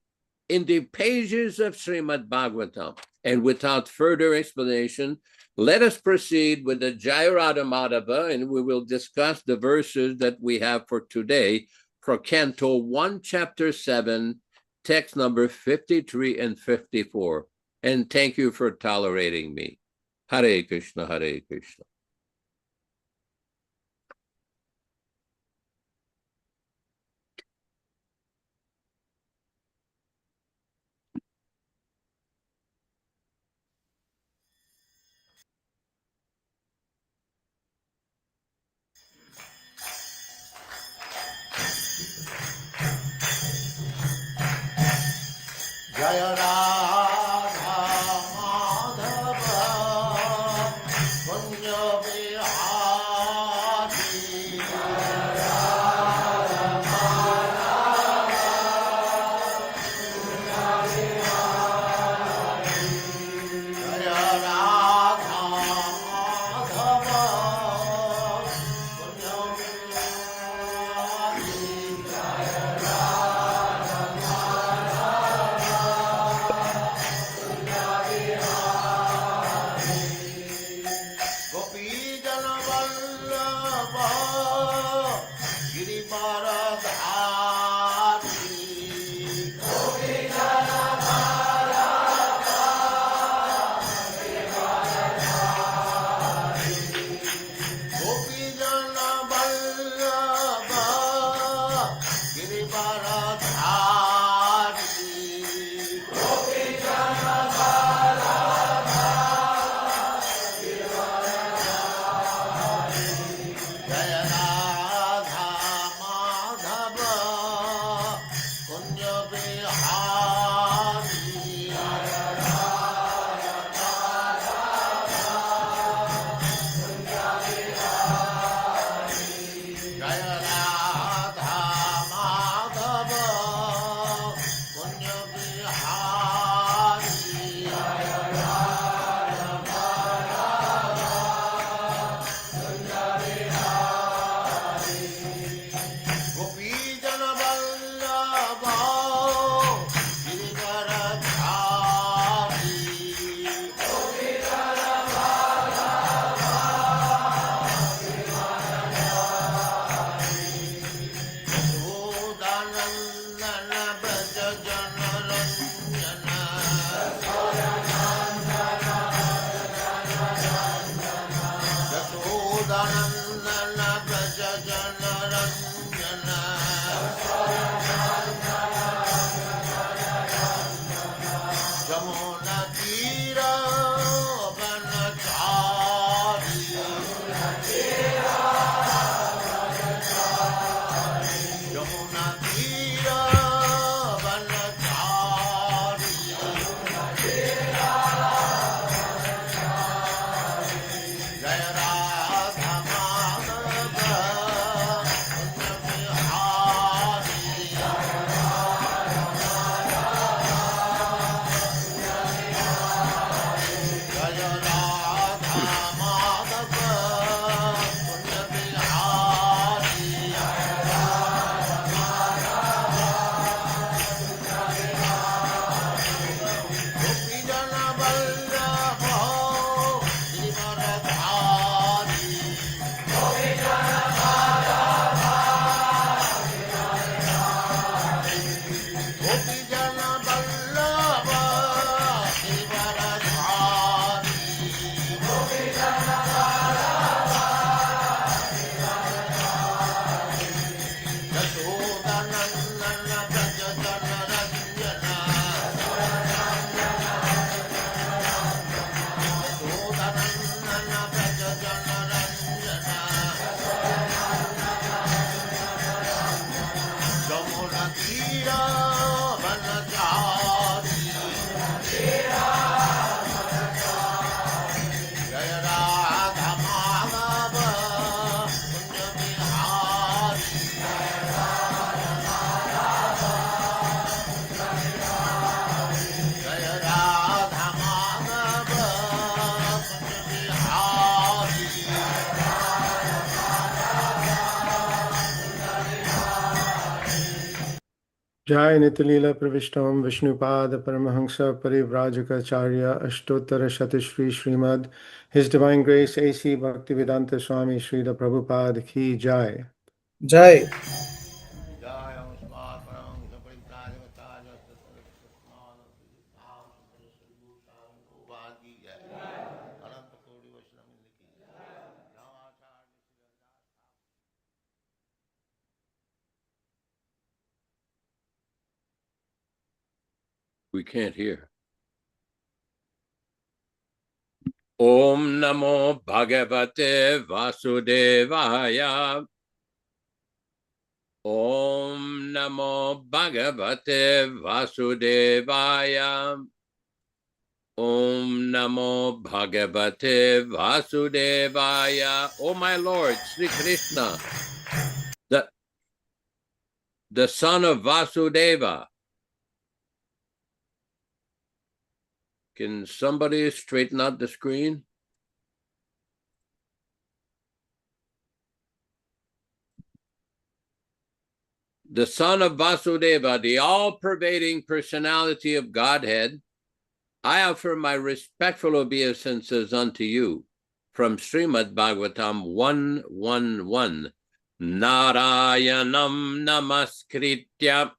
in the pages of Srimad Bhagavatam. And without further explanation, let us proceed with the Jaya Radha Madhava, and we will discuss the verses that we have for today for Canto 1, Chapter 7, text number 53 and 54. And thank you for tolerating me. Hare Krishna, Hare Krishna. Jaya Radha Madhava Kunja Vihari Jaya Radha Madhava Kunja Vihari Jaya Radha Madhava Kunja Vihari Jaya Radha Jai Nitilila Pravishtam Vishnupada Paramahansa Parivrajaka Ashtottara Shatishri Srimad His Divine Grace A.C. Bhaktivedanta Swami Prabhupāda Ki Jai. Jai. We can't hear. Om Namo Bhagavate Vasudevaya. Om Namo Bhagavate Vasudevaya. Om Namo Bhagavate Vasudevaya. Oh my Lord, Sri Krishna, the son of Vasudeva. Can somebody straighten out the screen? The son of Vasudeva, the all-pervading personality of Godhead, I offer my respectful obeisances unto you from Srimad Bhagavatam 1:1:1. Narayanam namaskritya.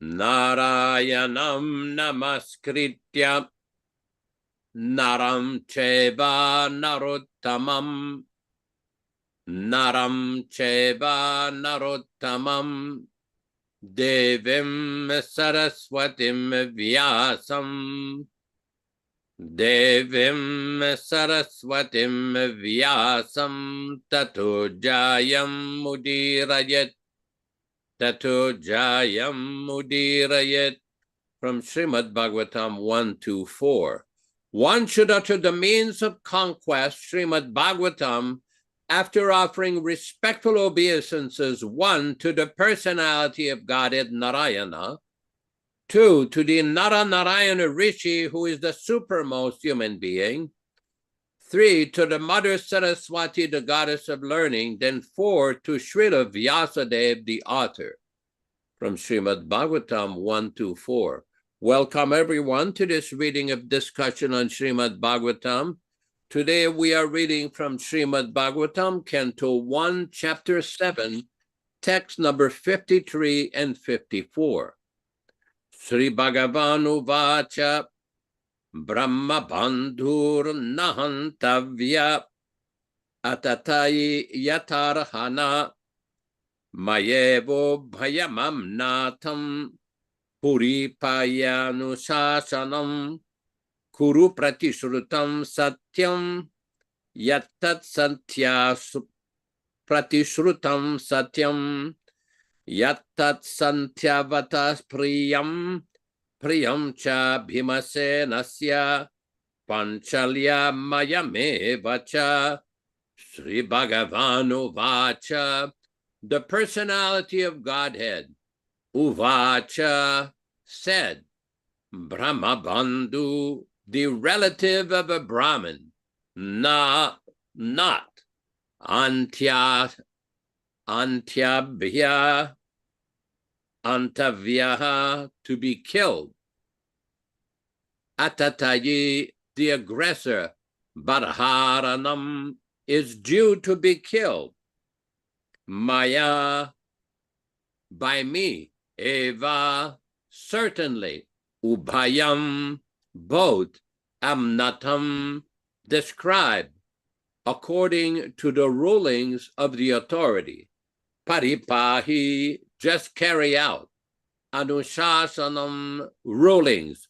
Narayanam namaskritya. Naram cheva narottamam. Naram cheva narottamam. Devim Saraswatim Vyasam. Devim Saraswatim Vyasam. Tato Jayam Mudirayat. Tato Jayam Mudirayat. From Srimad Bhagavatam 1:2-4. One should utter the means of conquest, Srimad Bhagavatam, after offering respectful obeisances, 1, to the personality of Godhead Narayana, 2, to the Narayana Rishi, who is the supermost human being, 3, to the Mother Saraswati, the goddess of learning, then 4, to Srila Vyasadeva, the author, from Srimad Bhagavatam 1:4. Welcome everyone to this reading of discussion on Srimad Bhagavatam. Today we are reading from Srimad Bhagavatam, Canto 1, Chapter 7, text number 53 and 54. Sri Bhagavan Uvacha Brahma Bandhur Nahantavya Atatayi Yatarhana Mayevo Bhayamam Natham Puripayanu Shasanam Kuru Pratishrutam Satyam Yattat Santya Pratishrutam Satyam Yattat Santyavatas Priyam Priyam Cha Bhimasenasya Panchalya Mayame Vacha Sri Bhagavan Uvacha. The personality of Godhead, Uvacha, said, Brahma Bandhu, the relative of a Brahmin, not Antyabhya, Antavyaha, to be killed. Atatayi, the aggressor, Barharanam, is due to be killed. Maya, by me. Eva, certainly. Ubhayam, both. Amnatam, described according to the rulings of the authority. Paripahi, just carry out. Anushasanam, rulings.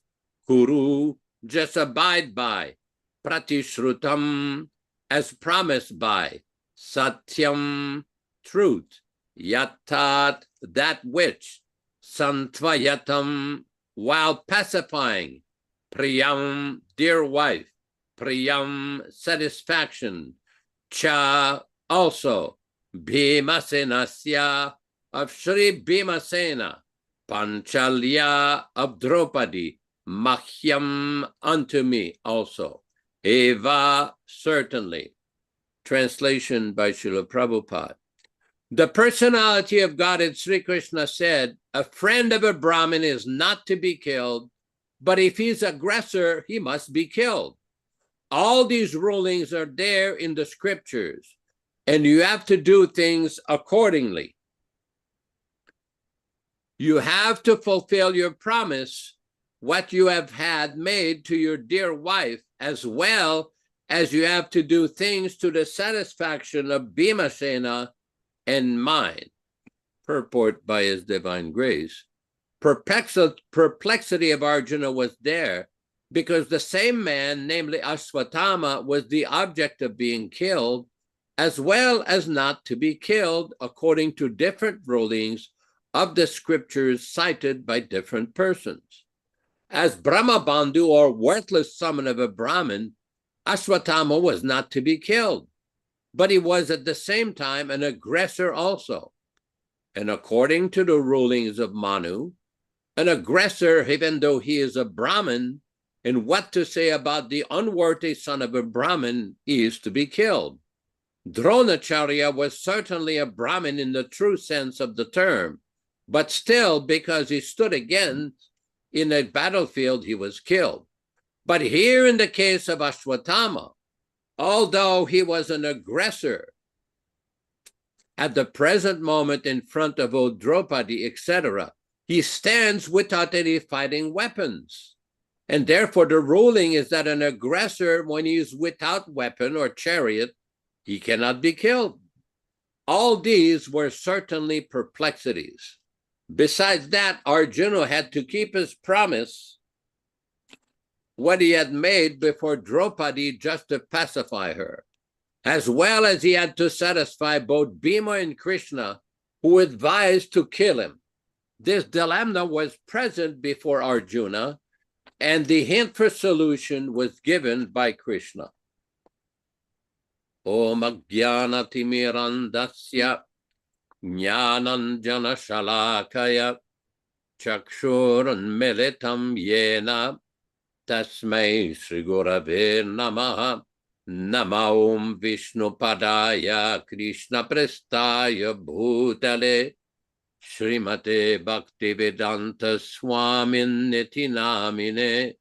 Kuru, just abide by. Pratishrutam, as promised by. Satyam, truth. Yatat, that which. Santvayatam, while pacifying. Priyam, dear wife. Priyam, satisfaction. Cha, also. Bhimasenasya, of Sri Bhimasena. Panchalya, of Draupadi. Mahyam, unto me also. Eva, certainly. Translation by Srila Prabhupada. The personality of Godhead, Sri Krishna said, a friend of a Brahmin is not to be killed, but if he's aggressor, he must be killed. All these rulings are there in the scriptures, and you have to do things accordingly. You have to fulfill your promise, what you have had made to your dear wife, as well as you have to do things to the satisfaction of Bhimasena and mine. Purport by His Divine Grace. Perplexity of Arjuna was there because the same man, namely Ashwatthama, was the object of being killed, as well as not to be killed, according to different rulings of the scriptures cited by different persons. As Brahmabandhu, or worthless son of a Brahmin, Ashwatthama was not to be killed, but he was at the same time an aggressor also. And according to the rulings of Manu, an aggressor, even though he is a Brahmin, and what to say about the unworthy son of a Brahmin, he is to be killed. Dronacharya was certainly a Brahmin in the true sense of the term, but still, because he stood again in a battlefield, he was killed. But here in the case of Ashwatthama, although he was an aggressor at the present moment in front of Draupadi, etc., he stands without any fighting weapons. And therefore the ruling is that an aggressor, when he is without weapon or chariot, he cannot be killed. All these were certainly perplexities. Besides that, Arjuna had to keep his promise, what he had made before Draupadi, just to pacify her, as well as he had to satisfy both Bhima and Krishna, who advised to kill him. This dilemma was present before Arjuna, and the hint for solution was given by Krishna. Om Ajnana Timirandasya Jnananjana Shalakaya Chakshurunmilitam Yena Tasmai Sri Gurave Namaha Namo Vishnu Padaya Krishna Prestaya Bhutale Srimate Bhaktivedanta Swami Namine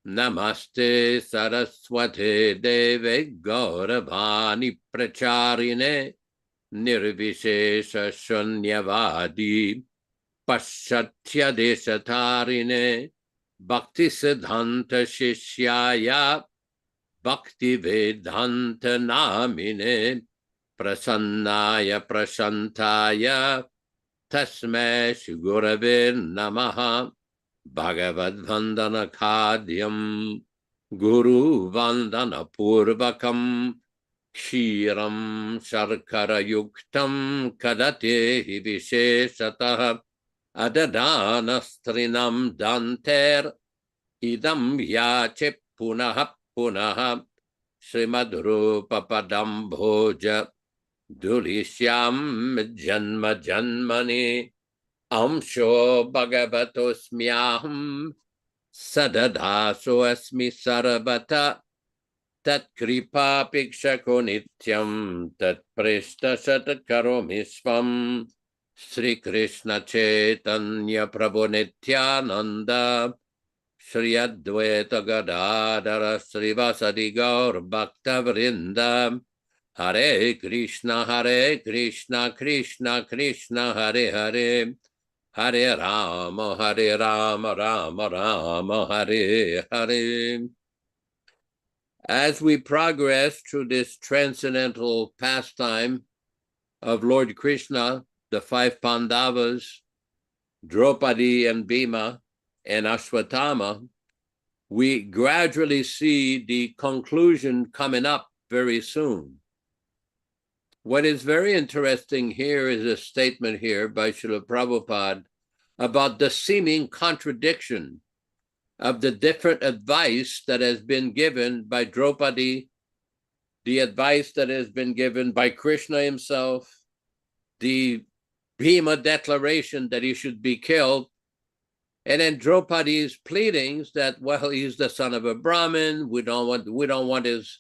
Namaste Saraswate Deve Gauravani Pracharine Nirvishesha Shunyavadi Paschatya Deshatarine Bhakti Siddhanta Shishyaya Bhaktivedanta Namine Prasannaya Prashantaya Tasme Shugurave Namaha Bhagavad Vandana Khadyam Guru Vandana Purvakam Kshiram Sharkara Yuktam Kadate Visheshataha Adadana Strinam Danter Idam Yache Punaha Punaha Srimad Rupa Padam Bhoja Durishyam Janma Janmani Amsho Bhagavatosmyaham Sadadaso Asmi Sarabata Tat Kripa Pikshako Nityam Tat Prishta Satakaromi Swam Sri Krishna Chaitanya Prabhu Nityananda Shri Advaita Gadadara Srivasadi Gaur Bhakta Vrinda Hare Krishna Krishna Krishna Hare Hare Hare Rama Rama Rama Hare Hare. As we progress through this transcendental pastime of Lord Krishna, the five Pandavas, Draupadi and Bhima, and Ashwatthama, we gradually see the conclusion coming up very soon. What is very interesting here is a statement here by Srila Prabhupada about the seeming contradiction of the different advice that has been given by Draupadi, the advice that has been given by Krishna himself, the Bhima declaration that he should be killed, and then Draupadi's pleadings that, well, he's the son of a Brahmin, we don't want his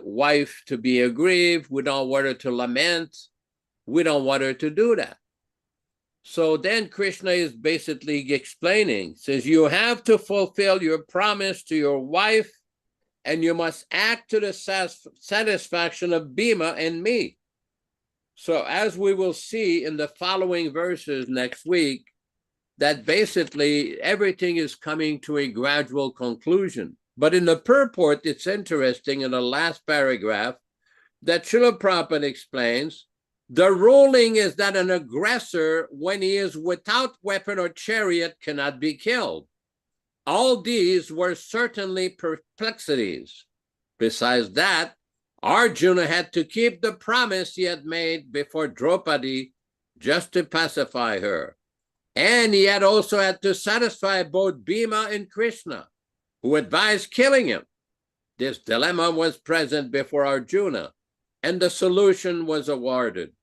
wife to be aggrieved, we don't want her to lament, We don't want her to do that. So then Krishna is basically explaining, says, you have to fulfill your promise to your wife, and you must act to the satisfaction of Bhima and me. So as we will see in the following verses next week, that basically everything is coming to a gradual conclusion. But in the purport, it's interesting in the last paragraph that Srila Prabhupada explains, the ruling is that an aggressor, when he is without weapon or chariot, cannot be killed. All these were certainly perplexities. Besides that, Arjuna had to keep the promise he had made before Draupadi just to pacify her. And he had also had to satisfy both Bhima and Krishna, who advised killing him. This dilemma was present before Arjuna, and the solution was awarded.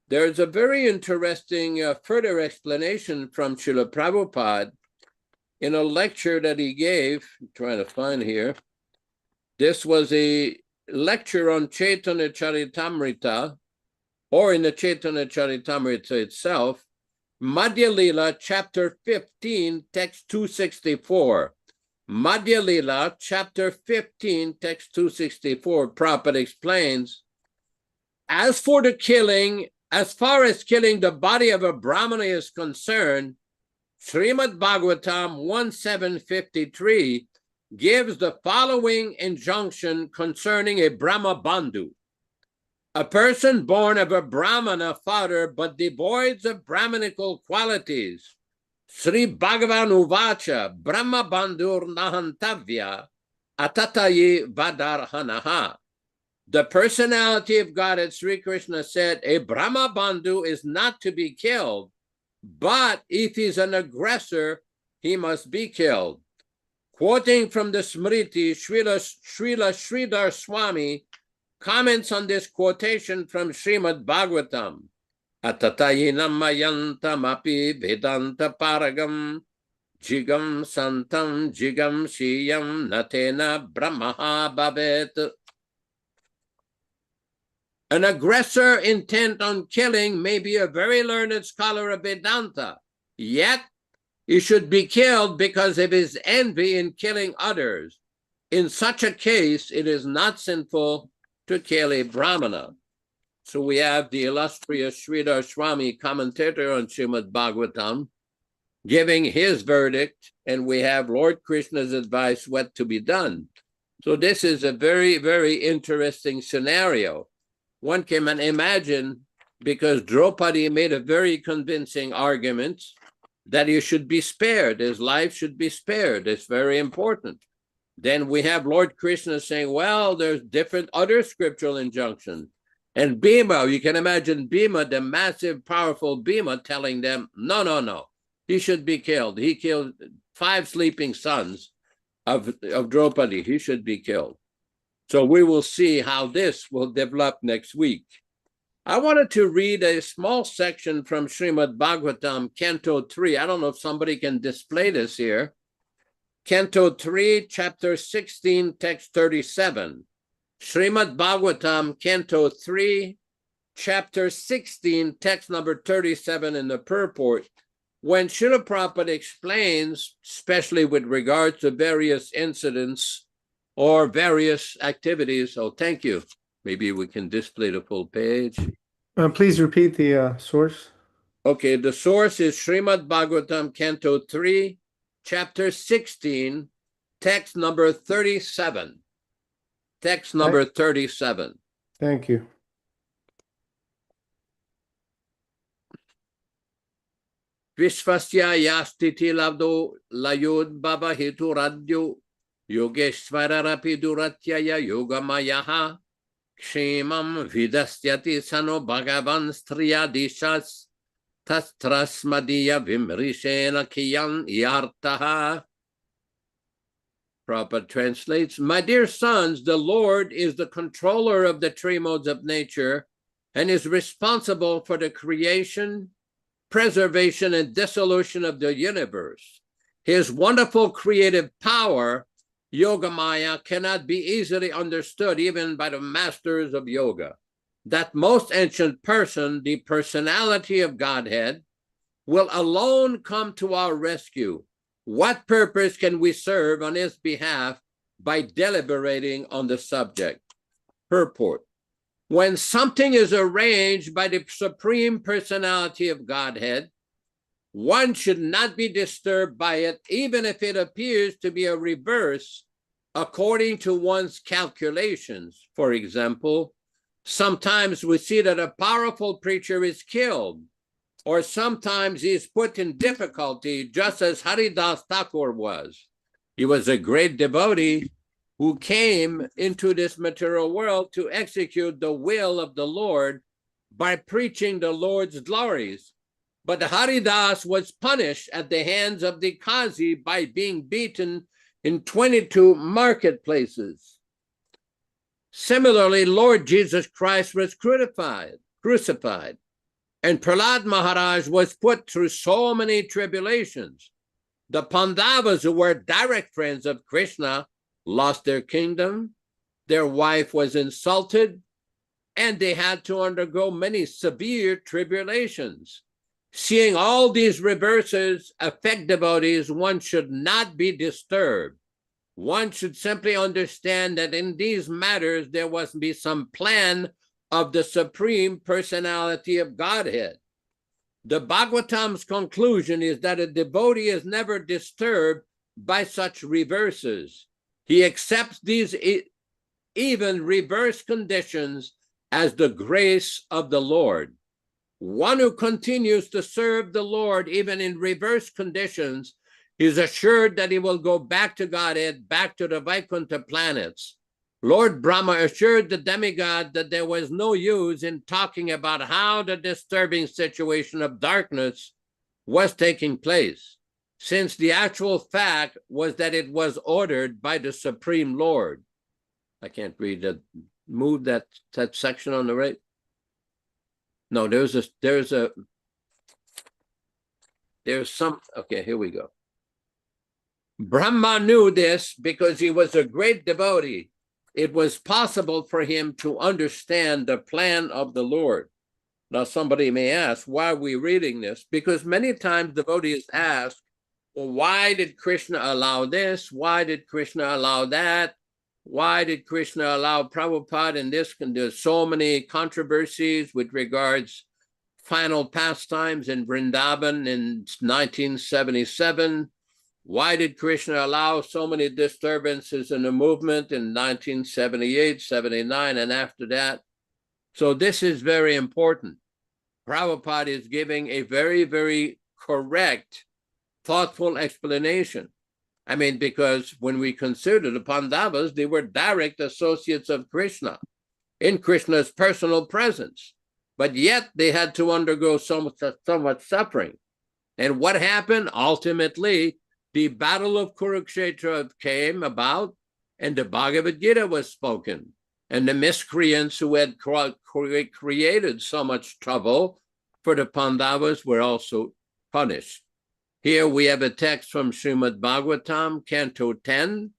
There's a very interesting further explanation from Srila Prabhupada in a lecture that he gave. I'm trying to find here. This was a lecture on Chaitanya Charitamrita, or in the Chaitanya Charitamrita itself, Madhya Lila, chapter 15, text 264. Madhya Lila, chapter 15, text 264, Prabhupada explains, as for the killing, as far as killing the body of a Brahmana is concerned, Srimad Bhagavatam 1.753 gives the following injunction concerning a Brahma Bandhu. A person born of a Brahmana father but devoid of Brahmanical qualities, Sri Bhagavan Uvacha, Brahma Bandhur Nahantavya, Atatayi Vadarhanaha. The personality of God, Sri Krishna said, a Brahma Bandhu is not to be killed, but if he's an aggressor, he must be killed. Quoting from the Smriti, Srila Sridhar Swami comments on this quotation from Srimad Bhagavatam. Atatayinam mayantam api vedanta paragam jigam santam jigam shiyam natena brahmaha bhavet. An aggressor intent on killing may be a very learned scholar of Vedanta, yet he should be killed because of his envy in killing others. In such a case, it is not sinful to kill a Brahmana. So we have the illustrious Sridhar Swami, commentator on Srimad Bhagavatam, giving his verdict, and we have Lord Krishna's advice what to be done. So this is a very, very interesting scenario. One can imagine, because Draupadi made a very convincing argument that he should be spared, his life should be spared. It's very important. Then we have Lord Krishna saying, well, there's different other scriptural injunctions. And Bhima, you can imagine Bhima, the massive, powerful Bhima, telling them, no, no, no, he should be killed. He killed 5 sleeping sons of Draupadi. He should be killed. So we will see how this will develop next week. I wanted to read a small section from Srimad Bhagavatam, Canto 3. I don't know if somebody can display this here. Canto 3, chapter 16, text 37. Srimad Bhagavatam, Canto 3, chapter 16, text number 37 in the purport. When Srila Prabhupada explains, especially with regards to various incidents or various activities. Oh, thank you. Maybe we can display the full page. Please repeat the source. Okay, the source is Srimad Bhagavatam, Canto 3, chapter 16, text number 37. Text number 37. Thank you. Vishvasya yastiti labdo layud baba hitu radyo yogeshvara rapi duratyaya yogamayaha kshemam vidastyati sano bhagavan striyadishas tastrasmadiya vimrishena kiyan yartaha. Prabhupada translates, my dear sons, the Lord is the controller of the 3 modes of nature and is responsible for the creation, preservation, and dissolution of the universe. His wonderful creative power, Yogamaya, cannot be easily understood even by the masters of yoga. that most ancient person, the personality of Godhead, will alone come to our rescue. What purpose can we serve on his behalf by deliberating on the subject? Purport. When something is arranged by the Supreme Personality of Godhead, one should not be disturbed by it, even if it appears to be a reverse according to one's calculations. For example, sometimes we see that a powerful preacher is killed, or sometimes he is put in difficulty, just as Haridas Thakur was. He was a great devotee who came into this material world to execute the will of the Lord by preaching the Lord's glories. But Haridas was punished at the hands of the Qazi by being beaten in 22 marketplaces. Similarly, Lord Jesus Christ was crucified, and Prahlad Maharaj was put through so many tribulations. The Pandavas, who were direct friends of Krishna, lost their kingdom, their wife was insulted, and they had to undergo many severe tribulations. Seeing all these reverses affect devotees, one should not be disturbed. One should simply understand that in these matters, there must be some plan of the Supreme Personality of Godhead. The Bhagavatam's conclusion is that a devotee is never disturbed by such reverses. He accepts these even reverse conditions as the grace of the Lord. One who continues to serve the Lord even in reverse conditions is assured that he will go back to Godhead, back to the Vaikuntha planets. Lord Brahma assured the demigod that there was no use in talking about how the disturbing situation of darkness was taking place, since the actual fact was that it was ordered by the Supreme Lord. I can't read that. Move that section on the right. No, there's some, okay, here we go. Brahma knew this because he was a great devotee. It was possible for him to understand the plan of the Lord. Now, somebody may ask, why are we reading this? Because many times devotees ask, well, why did Krishna allow this? Why did Krishna allow that? Why did Krishna allow Prabhupada in this? There's so many controversies with regards final pastimes in Vrindavan in 1977. Why did Krishna allow so many disturbances in the movement in 1978, 79, and after that? So this is very important. Prabhupada is giving a very, very correct, thoughtful explanation. I mean, because when we consider the Pandavas, they were direct associates of Krishna in Krishna's personal presence, but yet they had to undergo so much suffering. And what happened? Ultimately, the Battle of Kurukshetra came about, and the Bhagavad Gita was spoken, and the miscreants who had created so much trouble for the Pandavas were also punished. Here we have a text from Srimad Bhagavatam, Canto 10,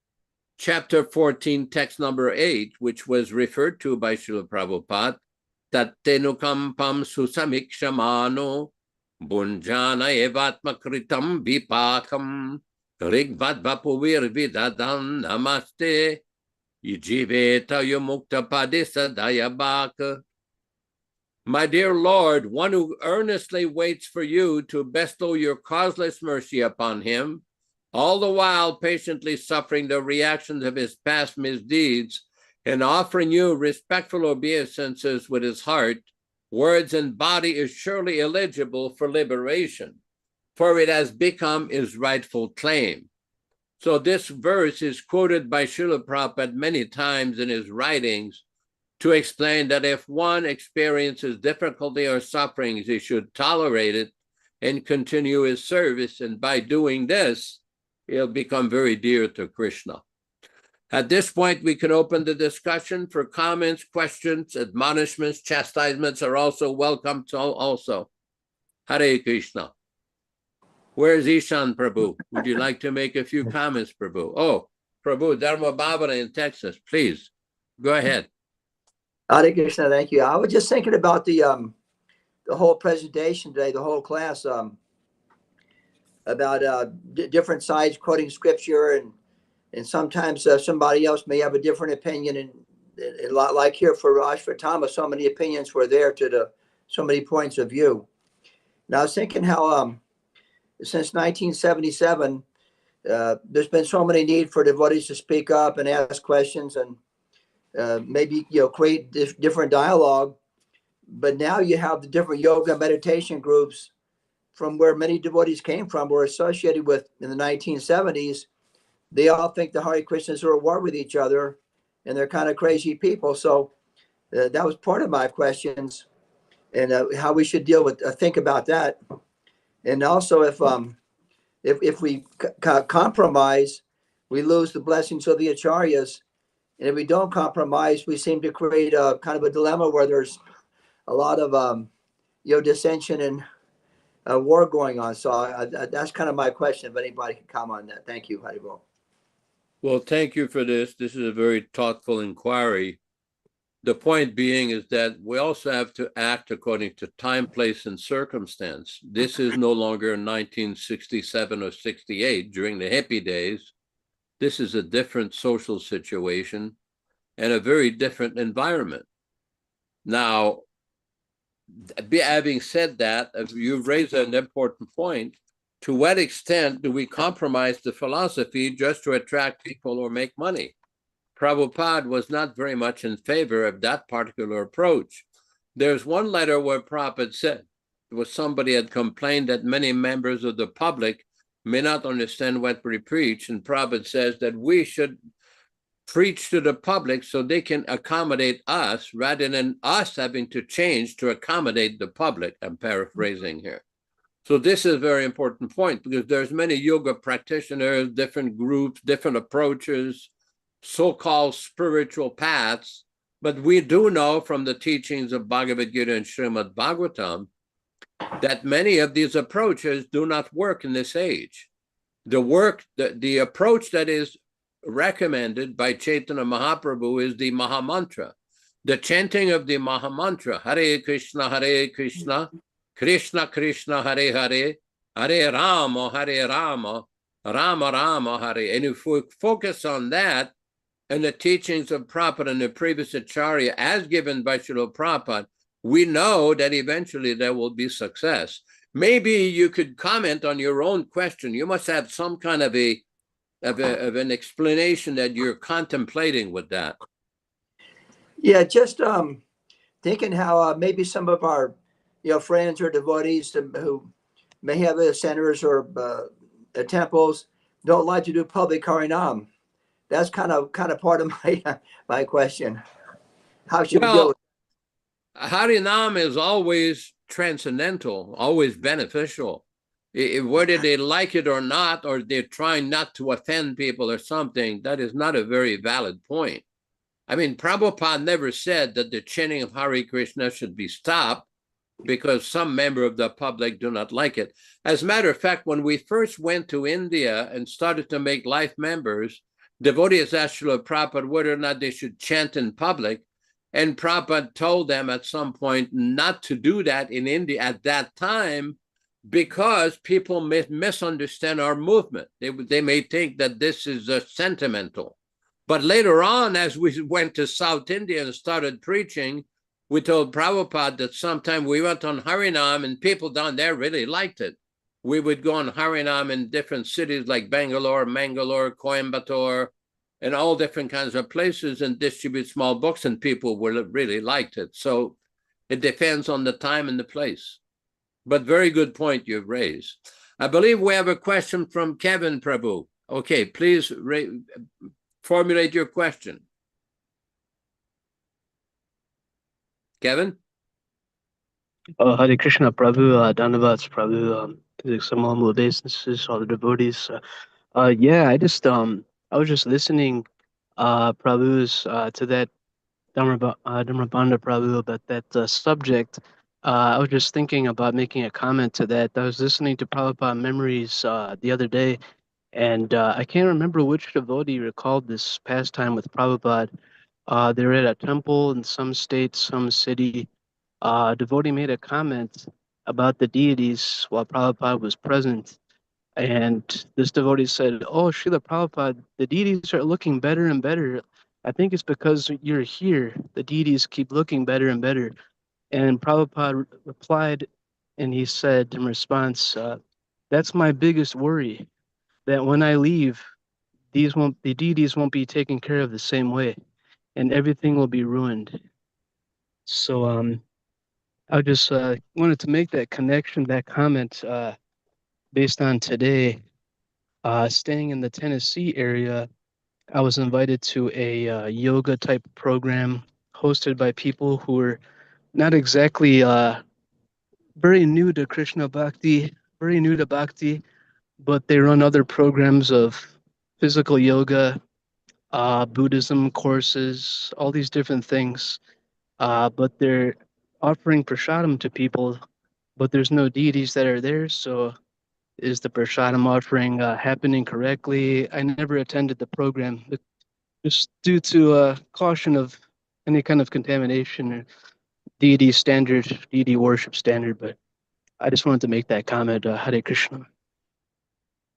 Chapter 14, text number 8, which was referred to by Srila Prabhupada, Tattenukampam susamikshamano bunjana evatma kritam vipakam rigvad vapuvir vidadan namaste yijiveta yumukta padisa dayabaka. My dear Lord, one who earnestly waits for you to bestow your causeless mercy upon him, all the while patiently suffering the reactions of his past misdeeds and offering you respectful obeisances with his heart, words, and body is surely eligible for liberation, for it has become his rightful claim. So this verse is quoted by Srila Prabhupada many times in his writings to explain that if one experiences difficulty or sufferings, he should tolerate it and continue his service. And by doing this, he'll become very dear to Krishna. At this point, we can open the discussion for comments, questions, admonishments, chastisements are also welcome to also. Hare Krishna. Where's Ishan Prabhu? Would you like to make a few comments, Prabhu? Oh, Prabhu, Dharma Bhavana in Texas, please, go ahead. Hare Krishna, thank you. I was just thinking about the whole presentation today, the whole class, about different sides quoting scripture, and sometimes somebody else may have a different opinion, and like here for Ashvatthama, so many opinions were there to so many points of view. And I was thinking how since 1977, there's been so many need for devotees to speak up and ask questions and maybe create different dialogue. But now you have the different yoga meditation groups from where many devotees came from, were associated with in the 1970s. They all think the Hare Krishnas are at war with each other, and they're kind of crazy people. So that was part of my questions, and how we should deal with think about that. And also, if we compromise, we lose the blessings of the acharyas. And if we don't compromise, we seem to create a kind of a dilemma where there's a lot of dissension and war going on. So that's kind of my question. If anybody can comment on that, thank you, Haribol. Well, thank you for this. This is a very thoughtful inquiry. The point being is that we also have to act according to time, place, and circumstance. This is no longer 1967 or 68 during the hippie days. This is a different social situation and a very different environment. Now, having said that, you've raised an important point. To what extent do we compromise the philosophy just to attract people or make money? Prabhupada was not very much in favor of that particular approach. There's one letter where Prabhupada said, somebody had complained that many members of the public may not understand what we preach, and Prabhupada says that we should preach to the public so they can accommodate us rather than us having to change to accommodate the public. I'm paraphrasing here. So this is a very important point, because there's many yoga practitioners, different groups, different approaches, so-called spiritual paths. But we do know from the teachings of Bhagavad Gita and Srimad Bhagavatam that many of these approaches do not work in this age. The approach that is recommended by Chaitanya Mahaprabhu is the Mahamantra, the chanting of the Mahamantra, Hare Krishna, Krishna Krishna, Hare Hare, Hare Rama, Rama Rama, Hare. And if we focus on that and the teachings of Prabhupada and the previous Acharya as given by Srila Prabhupada, we know that eventually there will be success. Maybe you could comment on your own question. You must have some kind of an explanation that you're contemplating with that. Yeah, just thinking how maybe some of our friends or devotees who may have centers or temples don't like to do public Harinam. That's kind of part of my question. How should we deal with it? Harinam is always transcendental, always beneficial. Whether they like it or not, or they're trying not to offend people or something, that is not a very valid point. I mean, Prabhupada never said that the chanting of Hare Krishna should be stopped because some member of the public do not like it. As a matter of fact, when we first went to India and started to make life members, devotees asked Srila Prabhupada whether or not they should chant in public. And Prabhupada told them at some point not to do that in India at that time, because people may misunderstand our movement. They may think that this is sentimental. But later on, as we went to South India and started preaching, we told Prabhupada that sometime we went on Harinam and people down there really liked it. We would go on Harinam in different cities like Bangalore, Mangalore, Coimbatore, and all different kinds of places, and distribute small books, and people really liked it. So it depends on the time and the place. But very good point you've raised. I believe we have a question from Kevin Prabhu. Okay, please formulate your question. Kevin? Hare Krishna Prabhu, Dhanavats Prabhu, some humble obeisances, all the devotees. I was just listening, Prabhu's, to that Dhamrabandha Prabhu about that subject. I was just thinking about making a comment to that. I was listening to Prabhupada Memories the other day, and I can't remember which devotee recalled this pastime with Prabhupada, They were at a temple in some state, some city. A devotee made a comment about the deities while Prabhupada was present. And this devotee said, "Oh, Srila Prabhupada, the deities are looking better and better. I think it's because you're here. The deities keep looking better and better." And Prabhupada replied, and he said in response, "That's my biggest worry, that when I leave, the deities won't be taken care of the same way, and everything will be ruined." So I just wanted to make that connection, that comment based on today. Staying in the Tennessee area, I was invited to a yoga type program hosted by people who were not exactly very new to Krishna Bhakti, very new to Bhakti, but they run other programs of physical yoga, Buddhism courses, all these different things. But they're offering prasadam to people, but there's no deities that are there. So is the prasadam offering happening correctly? I never attended the program, just due to caution of any kind of contamination or deity standard, deity worship standard. But I just wanted to make that comment. Hare Krishna.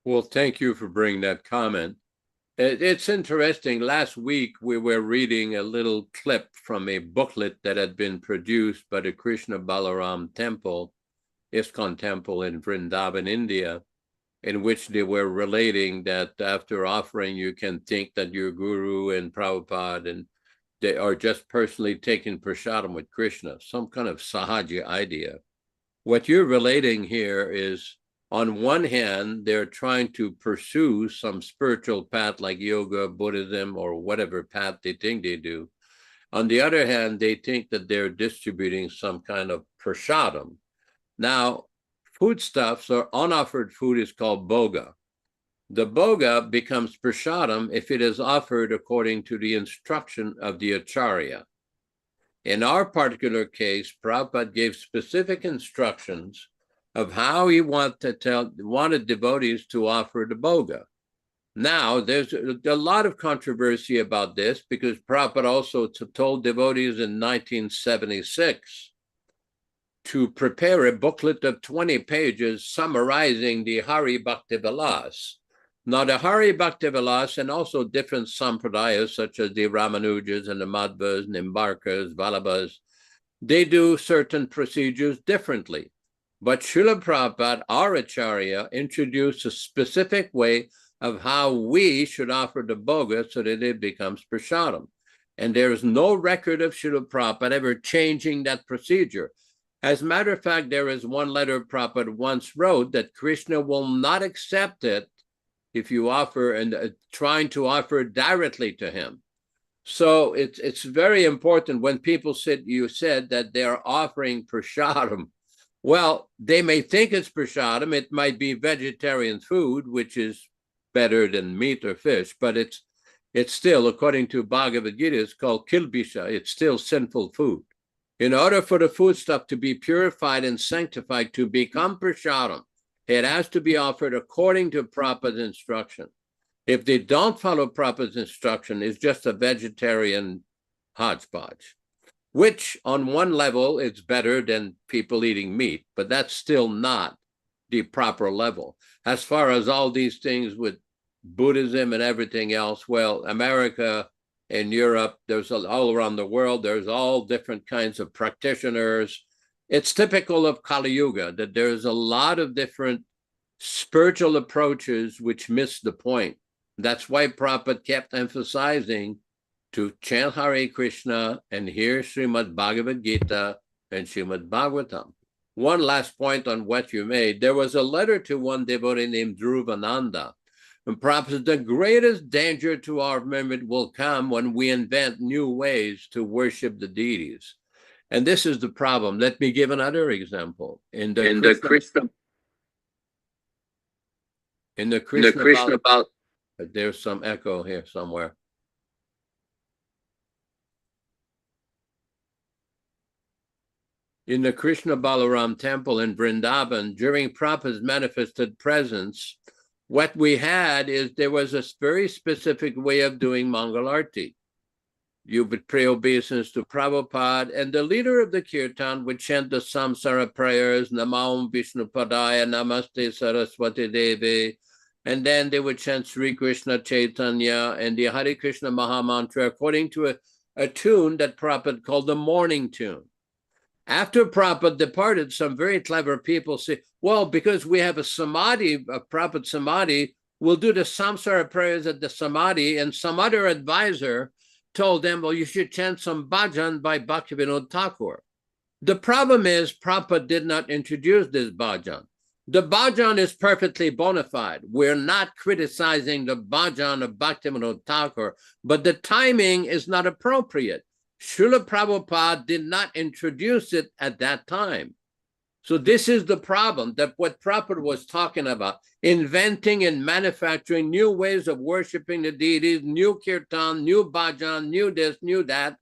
Well, thank you for bringing that comment. It's interesting. Last week, we were reading a little clip from a booklet that had been produced by the Krishna Balaram Temple, ISKCON Temple in Vrindavan, India, in which they were relating that after offering, you can think that your guru and Prabhupada and they are just personally taking prasadam with Krishna, some kind of sahaja idea. What you're relating here is, on one hand, they're trying to pursue some spiritual path like yoga, Buddhism, or whatever path they think they do. On the other hand, they think that they're distributing some kind of prasadam. Now, foodstuffs or unoffered food is called bhoga. The bhoga becomes prasadam if it is offered according to the instruction of the Acharya. In our particular case, Prabhupada gave specific instructions of how he wanted devotees to offer the bhoga. Now, there's a lot of controversy about this because Prabhupada also told devotees in 1976 to prepare a booklet of 20 pages summarizing the Hari Bhakti Vilas. Now, the Hari Bhakti Vilas and also different sampradayas, such as the Ramanujas and the Madhvas, Nimbarkas, Vallabhas, they do certain procedures differently. But Srila Prabhupada, our Acharya, introduced a specific way of how we should offer the bhoga so that it becomes prasadam. And there is no record of Srila Prabhupada ever changing that procedure. As a matter of fact, there is one letter Prabhupada once wrote that Krishna will not accept it if you offer and trying to offer directly to him. So it's very important when people you said that they're offering prasadam. Well, they may think it's prasadam. It might be vegetarian food, which is better than meat or fish, but it's still, according to Bhagavad Gita, it's called kilbisha. It's still sinful food. In order for the foodstuff to be purified and sanctified to become prasadam, it has to be offered according to Prabhupada's instruction. If they don't follow Prabhupada's instruction, it's just a vegetarian hodgepodge, which on one level is better than people eating meat, but that's still not the proper level. As far as all these things with Buddhism and everything else, well, America and Europe, there's all around the world, there's all different kinds of practitioners. It's typical of Kali Yuga that there's a lot of different spiritual approaches which miss the point. That's why Prabhupada kept emphasizing to chant Hare Krishna and hear Srimad Bhagavad Gita and Srimad Bhagavatam. One last point on what you made. There was a letter to one devotee named Dhruvananda. And Prabhupada, the greatest danger to our movement will come when we invent new ways to worship the deities. And this is the problem. Let me give another example. In the Krishna there's some echo here somewhere. In the Krishna Balaram temple in Vrindavan, during Prabhupada's manifested presence, what we had is there was a very specific way of doing Mangal Arti. you would pray obeisance to Prabhupada, and the leader of the kirtan would chant the samsara prayers, Namam Vishnu Padaya, Namaste Saraswati Devi, and then they would chant Sri Krishna Chaitanya and the Hare Krishna Mahamantra according to a tune that Prabhupada called the morning tune. After Prabhupada departed, some very clever people say, well, because we have a samadhi, a Prabhupada samadhi, we'll do the samsara prayers at the samadhi, and some other advisor told them, well, you should chant some bhajan by Bhaktivedanta Thakur. The problem is Prabhupada did not introduce this bhajan. The bhajan is perfectly bona fide. We're not criticizing the bhajan of Bhaktivedanta Thakur, but the timing is not appropriate. Srila Prabhupada did not introduce it at that time. So this is the problem, that what Prabhupada was talking about, inventing and manufacturing new ways of worshiping the deities, new kirtan, new bhajan, new this, new that.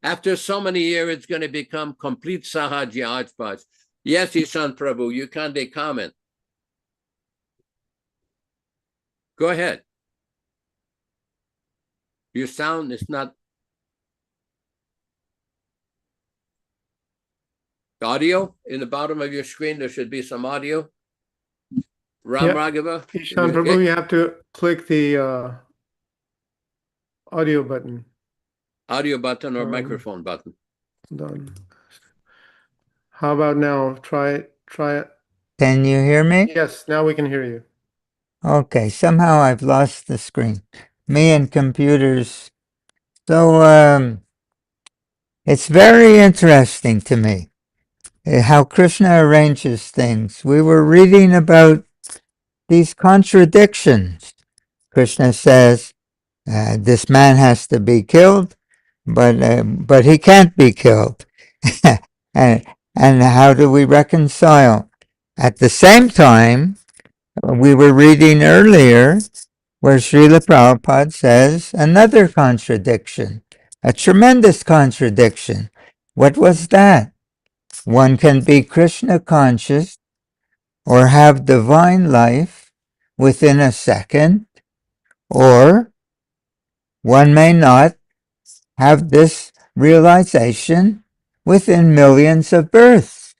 After so many years, it's going to become complete sahaja ajpaj. Yes, Ishan Prabhu, you can't comment. Go ahead. Your sound is not. Audio in the bottom of your screen, there should be some audio. Ram Raghava. Ishan Prabhu, you have to click the audio button. Audio button or microphone button. Done. How about now? Try it. Can you hear me? Yes, now we can hear you. Okay, somehow I've lost the screen. Me and computers. So it's very interesting to me how Krishna arranges things. We were reading about these contradictions. Krishna says, this man has to be killed, but he can't be killed. and how do we reconcile? At the same time, we were reading earlier where Srila Prabhupada says another contradiction, a tremendous contradiction. What was that? One can be Krishna conscious or have divine life within a second, or one may not have this realization within millions of births.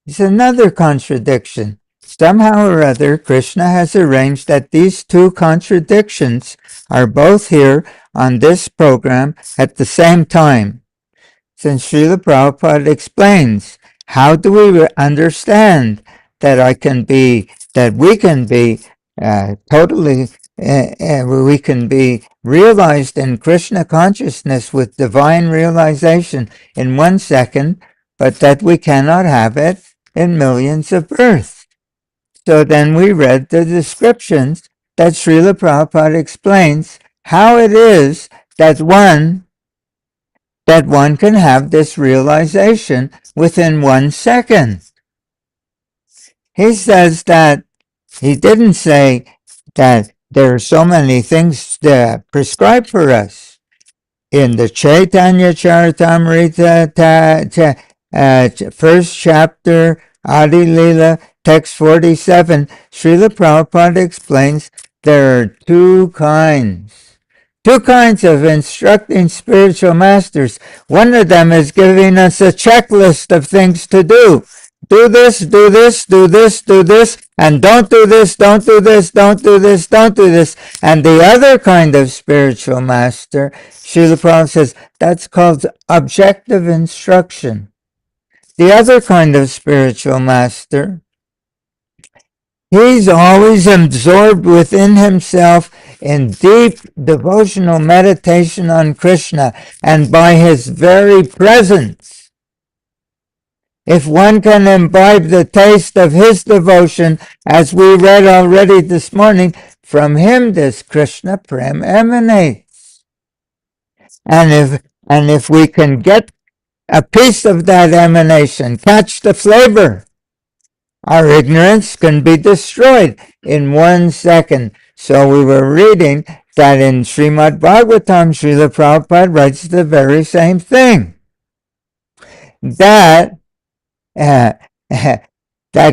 It's another contradiction. Somehow or other, Krishna has arranged that these two contradictions are both here on this program at the same time. Since Srila Prabhupada explains, how do we understand that we can be totally, we can be realized in Krishna consciousness with divine realization in 1 second, but that we cannot have it in millions of births? So then we read the descriptions that Srila Prabhupada explains how it is that one can have this realization within 1 second. He says that he didn't say that there are so many things prescribed for us. In the Chaitanya Charitamrita, first chapter, Adi Lila, text 47, Srila Prabhupada explains there are two kinds of instructing spiritual masters. One of them is giving us a checklist of things to do. Do this, do this, do this, do this, and don't do this, don't do this, don't do this, don't do this. And the other kind of spiritual master, Srila Prabhupada says, that's called objective instruction. The other kind of spiritual master, he's always absorbed within himself in deep devotional meditation on Krishna, and by his very presence, if one can imbibe the taste of his devotion, as we read already this morning, from him this Krishna Prem emanates. And if we can get a piece of that emanation, catch the flavor, our ignorance can be destroyed in 1 second. So we were reading that in Srimad Bhagavatam, Srila Prabhupada writes the very same thing. That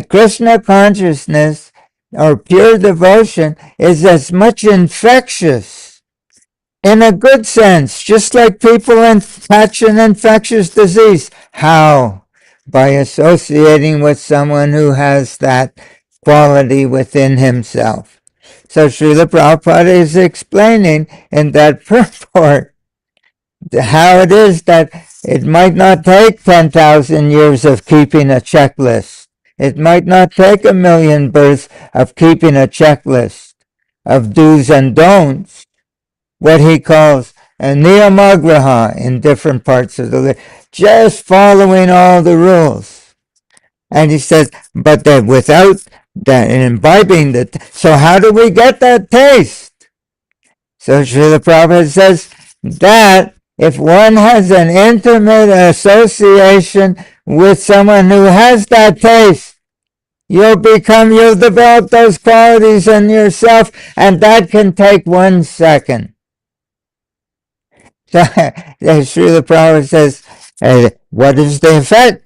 Krishna consciousness or pure devotion is as much infectious in a good sense, just like people catch an infectious disease. How? By associating with someone who has that quality within himself. So Srila Prabhupada is explaining in that purport how it is that it might not take 10,000 years of keeping a checklist. It might not take 1,000,000 births of keeping a checklist of do's and don'ts, what he calls a niyamagraha in different parts of the list, just following all the rules. And he says, but that without that imbibing that, so how do we get that taste? So Srila Prabhupada says that if one has an intimate association with someone who has that taste, you'll develop those qualities in yourself, and that can take 1 second. So Srila Prabhupada says, what is the effect?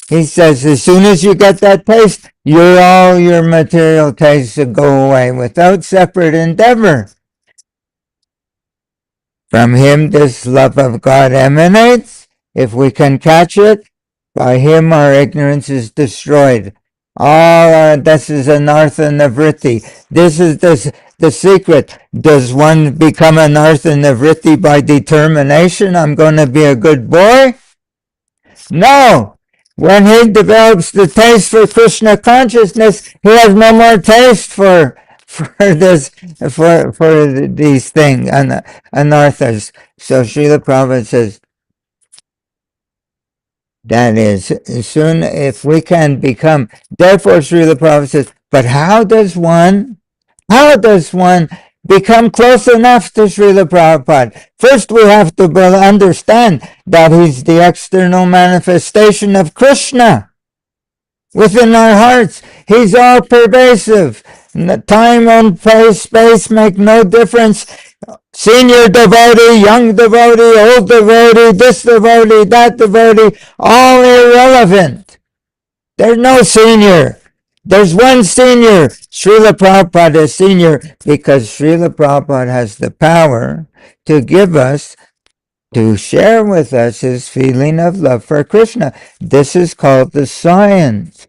He says, as soon as you get that taste, all your material tastes will go away without separate endeavor. From him this love of God emanates. If we can catch it, by him our ignorance is destroyed. This is anartha nivritti. This is the secret. Does one become anartha nivritti by determination? I'm going to be a good boy? No. When he develops the taste for Krishna consciousness, he has no more taste for these things, anarthas. So Srila Prabhupada says, that is, soon if we can become, therefore Srila Prabhupada says, but how does one become close enough to Srila Prabhupada? First we have to understand that he's the external manifestation of Krishna within our hearts. He's all pervasive. Time and space make no difference. Senior devotee, young devotee, old devotee, this devotee, that devotee, all irrelevant. There's no senior. There's one senior. Srila Prabhupada is senior because Srila Prabhupada has the power to give us, to share with us his feeling of love for Krishna. This is called the science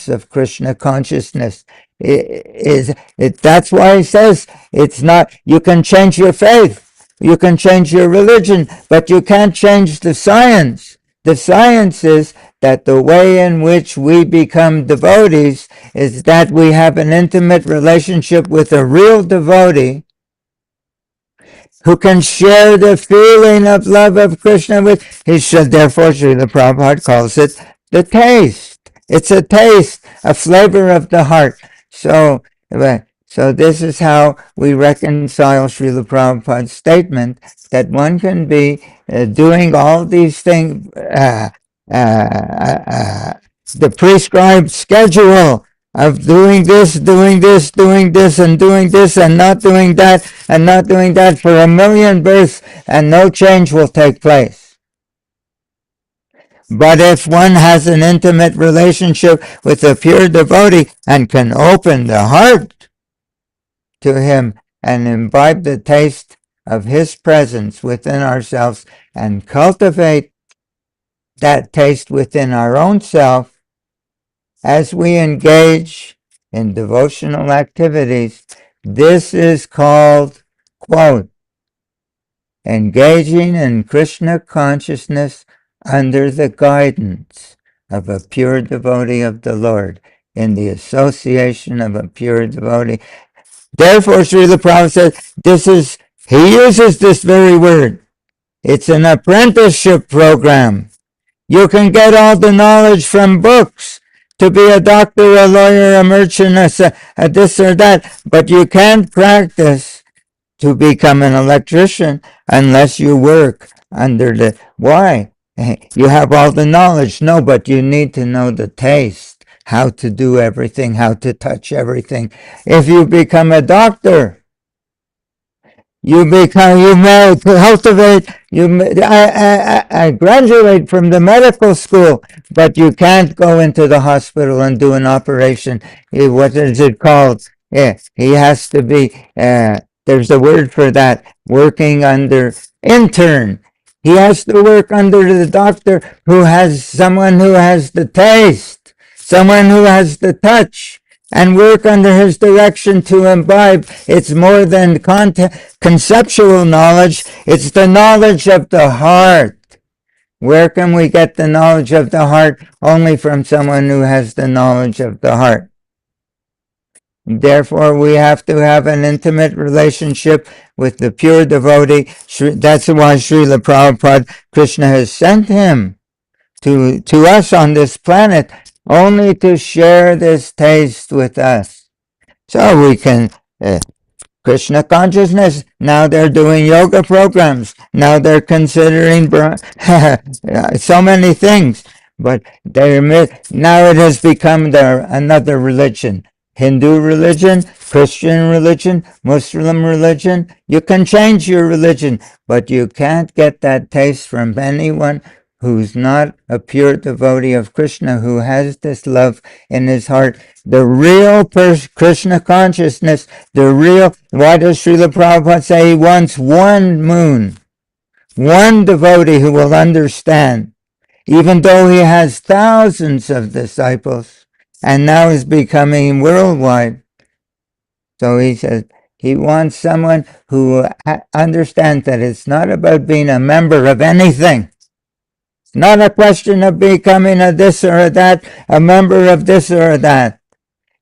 of Krishna consciousness. That's why he says it's not, you can change your faith, you can change your religion, but you can't change the science. The science is that the way in which we become devotees is that we have an intimate relationship with a real devotee who can share the feeling of love of Krishna with. Therefore, Srila Prabhupada calls it the taste. It's a taste, a flavor of the heart. So this is how we reconcile Srila Prabhupada's statement that one can be doing all these things, the prescribed schedule of doing this, and doing this, and not doing that, for 1,000,000 births, and no change will take place. But if one has an intimate relationship with a pure devotee and can open the heart to him and imbibe the taste of his presence within ourselves and cultivate that taste within our own self as we engage in devotional activities, this is called, quote, engaging in Krishna consciousness under the guidance of a pure devotee of the Lord, in the association of a pure devotee. Therefore, Srila Prabhupada says, he uses this very word. It's an apprenticeship program. You can get all the knowledge from books to be a doctor, a lawyer, a merchant, a this or that, but you can't practice to become an electrician unless you work under the, why? You have all the knowledge. No, but you need to know the taste, how to do everything, how to touch everything. If you become a doctor, you may cultivate, I graduate from the medical school, but you can't go into the hospital and do an operation. What is it called? Yeah, he has to be, there's a word for that, working under, intern. He has to work under the doctor who has someone who has the taste, someone who has the touch, and work under his direction to imbibe. It's more than conceptual knowledge, it's the knowledge of the heart. Where can we get the knowledge of the heart? Only from someone who has the knowledge of the heart. Therefore, we have to have an intimate relationship with the pure devotee. That's why Srila Prabhupada, Krishna has sent him to us on this planet, only to share this taste with us. So we can, Krishna Consciousness, now they're doing yoga programs, now they're considering so many things, but now it has become another religion. Hindu religion, Christian religion, Muslim religion. You can change your religion, but you can't get that taste from anyone who's not a pure devotee of Krishna, who has this love in his heart. The real Krishna consciousness, why does Srila Prabhupada say he wants one moon, one devotee who will understand, even though he has thousands of disciples, and now is becoming worldwide. So he says he wants someone who understands that it's not about being a member of anything. It's not a question of becoming a this or a that, a member of this or that.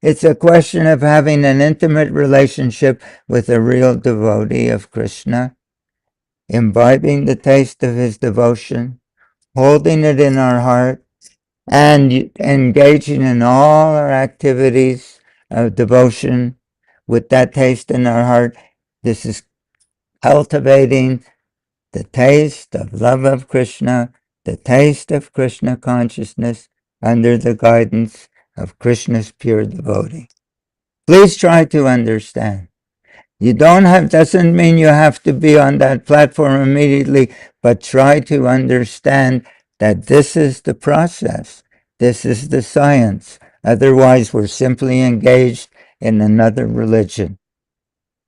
It's a question of having an intimate relationship with a real devotee of Krishna, imbibing the taste of his devotion, holding it in our heart, and engaging in all our activities of devotion with that taste in our heart. This is cultivating the taste of love of Krishna, the taste of Krishna consciousness under the guidance of Krishna's pure devotee. Please try to understand. Doesn't mean you have to be on that platform immediately, but try to understand that this is the process. This is the science. Otherwise, we're simply engaged in another religion,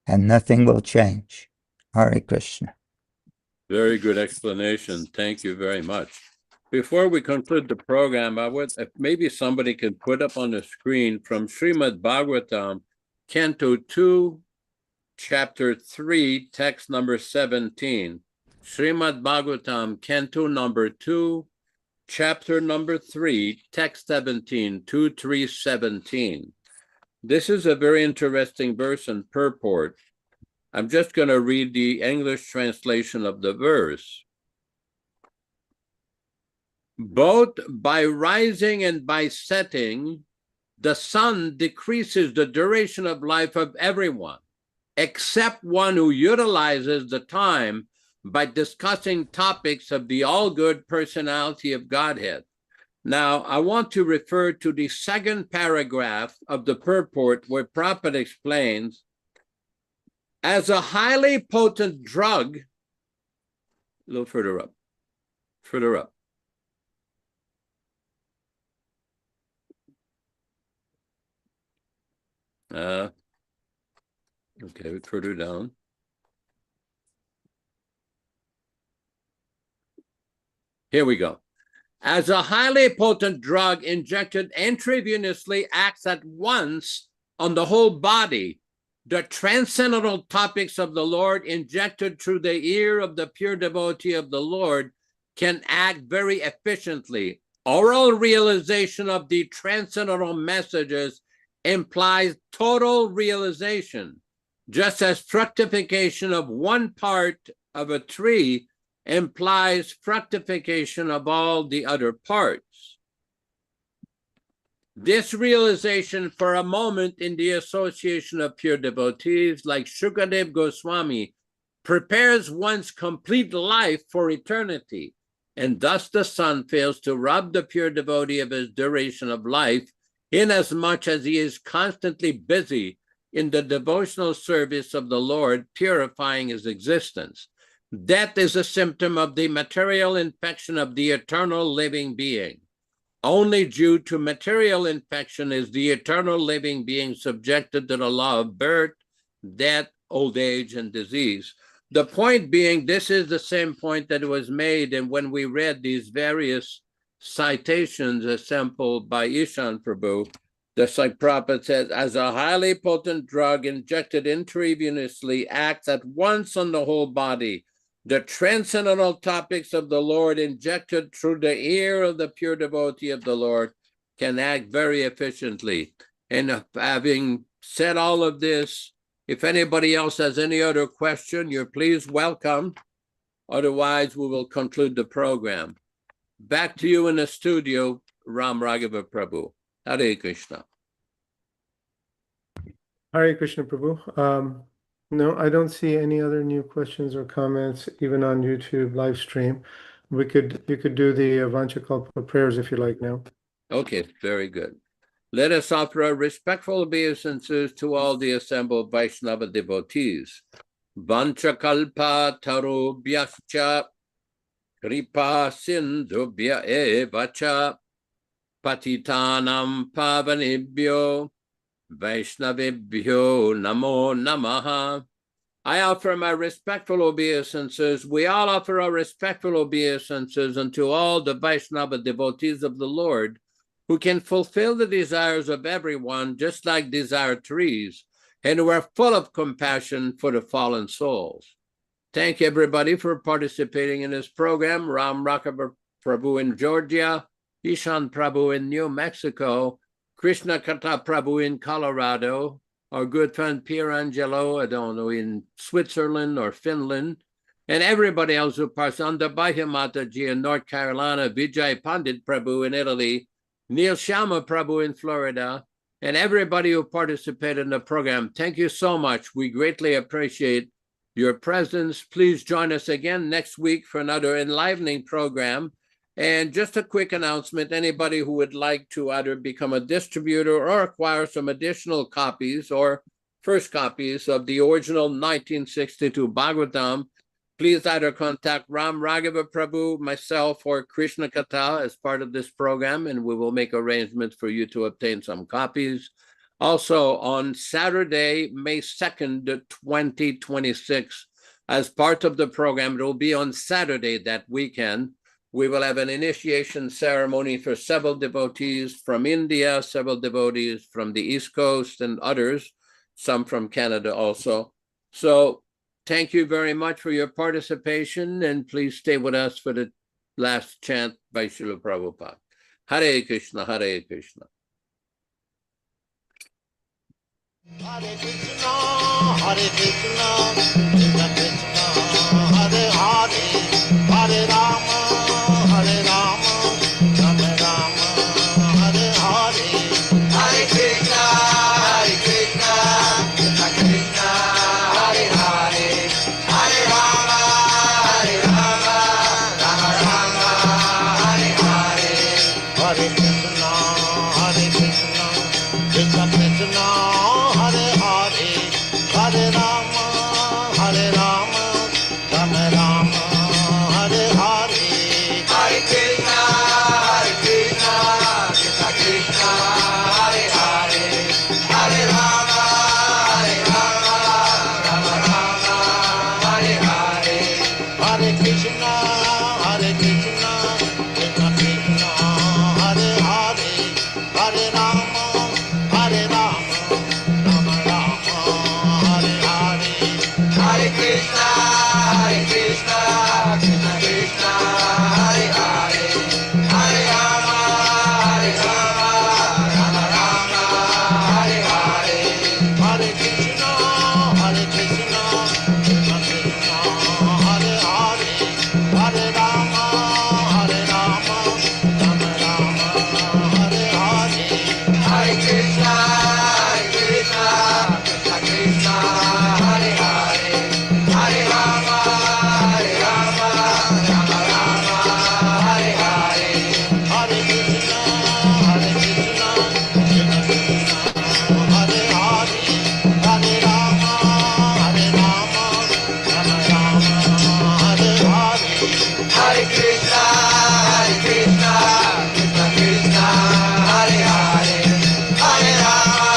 and nothing will change. Hare Krishna. Very good explanation. Thank you very much. Before we conclude the program, if maybe somebody could put up on the screen from Srimad Bhagavatam, Canto 2, Chapter 3, text number 17. Srimad Bhagavatam, Canto number 2, Chapter number 3, text 17, 2-3-17. This is a very interesting verse and purport. I'm just going to read the English translation of the verse. Both by rising and by setting, the sun decreases the duration of life of everyone, except one who utilizes the time by discussing topics of the all-good personality of Godhead. Now, I want to refer to the second paragraph of the purport where Prabhupada explains, as a highly potent drug, a little further up. Okay, further down. Here we go. As a highly potent drug injected intravenously acts at once on the whole body, the transcendental topics of the Lord injected through the ear of the pure devotee of the Lord can act very efficiently. Oral realization of the transcendental messages implies total realization, just as fructification of one part of a tree implies fructification of all the other parts. This realization for a moment in the association of pure devotees like Shukadev Goswami prepares one's complete life for eternity, and thus the sun fails to rob the pure devotee of his duration of life, inasmuch as he is constantly busy in the devotional service of the Lord, purifying his existence. Death is a symptom of the material infection of the eternal living being. Only due to material infection is the eternal living being subjected to the law of birth, death, old age and disease. The point being, this is the same point that was made, and when we read these various citations assembled by Ishan Prabhu, the Prabhupada says, as a highly potent drug injected intravenously acts at once on the whole body, the transcendental topics of the Lord injected through the ear of the pure devotee of the Lord can act very efficiently. And having said all of this, if anybody else has any other question, you're please welcome. Otherwise, we will conclude the program. Back to you in the studio, Ram Raghava Prabhu. Hare Krishna. Hare Krishna Prabhu. No, I don't see any other new questions or comments, even on YouTube live stream. You could do the Vanchakalpa prayers if you like now. Okay, very good. Let us offer our respectful obeisances to all the assembled Vaishnava devotees. Vanchakalpa tarubhyascha kripa sindhubhya evacha patitanam pavanebhyo Vaishnavebhyo namo namaha. I offer my respectful obeisances. We all offer our respectful obeisances unto all the Vaishnava devotees of the Lord who can fulfill the desires of everyone, just like desire trees, and who are full of compassion for the fallen souls. Thank you, everybody, for participating in this program. Ram Raghava Prabhu in Georgia, Ishan Prabhu in New Mexico, Krishna Kata Prabhu in Colorado, our good friend Pier Angelo, I don't know, in Switzerland or Finland, and everybody else who participated, Bahya Mataji in North Carolina, Vijay Pandit Prabhu in Italy, Neil Sharma Prabhu in Florida, and everybody who participated in the program. Thank you so much. We greatly appreciate your presence. Please join us again next week for another enlivening program. And just a quick announcement, anybody who would like to either become a distributor or acquire some additional copies or first copies of the original 1962 Bhagavatam, please either contact Ram Raghava Prabhu, myself, or Krishna Kata as part of this program, and we will make arrangements for you to obtain some copies. Also, on Saturday, May 2nd, 2026, as part of the program, it will be on Saturday that weekend, we will have an initiation ceremony for several devotees from India, several devotees from the East Coast, and others, some from Canada also. So thank you very much for your participation, and please stay with us for the last chant by Srila Prabhupada. Hare Krishna, Hare Krishna. Hare Krishna, Hare Krishna, Krishna Krishna, Hare Hare, Hare Rama, Hare Rama, Rama Rama, Hare Hare. Hare Krishna, Hare Krishna, Krishna Krishna, Hare Hare, Hare Rama, Hare Rama, Rama Rama, Hare Hare. Hare Krishna, Hare Krishna, Krishna Krishna, Hare Hare, Hare Rama, Hare Rama, Rama Rama, Hare Hare. Hare Krishna, Hare Krishna, Krishna Krishna, Hare Hare, Hare Rama, Hare Rama, Rama Rama, Hare Hare. Hare Krishna, Hare Krishna, Krishna Krishna, Hare Hare, Hare Rama, Hare Rama, Rama Rama, Hare Hare. Hare Krishna, Hare Krishna, Krishna Krishna, Hare Hare, Hare Rama, Hare Rama, Rama Rama, Hare Hare. Hare Krishna, Hare Krishna, Krishna Krishna, Hare Hare, Hare Rama, Hare Rama, Rama Rama, Hare Hare. Hare Krishna, Hare Krishna, Krishna Krishna, Hare Hare, Hare Rama, Hare Rama, Rama Rama, Hare Hare. Hare Krishna, Hare Krishna, Krishna Krishna, Hare Hare, Hare Rama, Hare Rama, Rama Rama, Hare Hare. Hare Krishna, Hare Krishna, Krishna Krishna, Hare Hare, Hare Rama,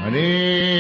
Hare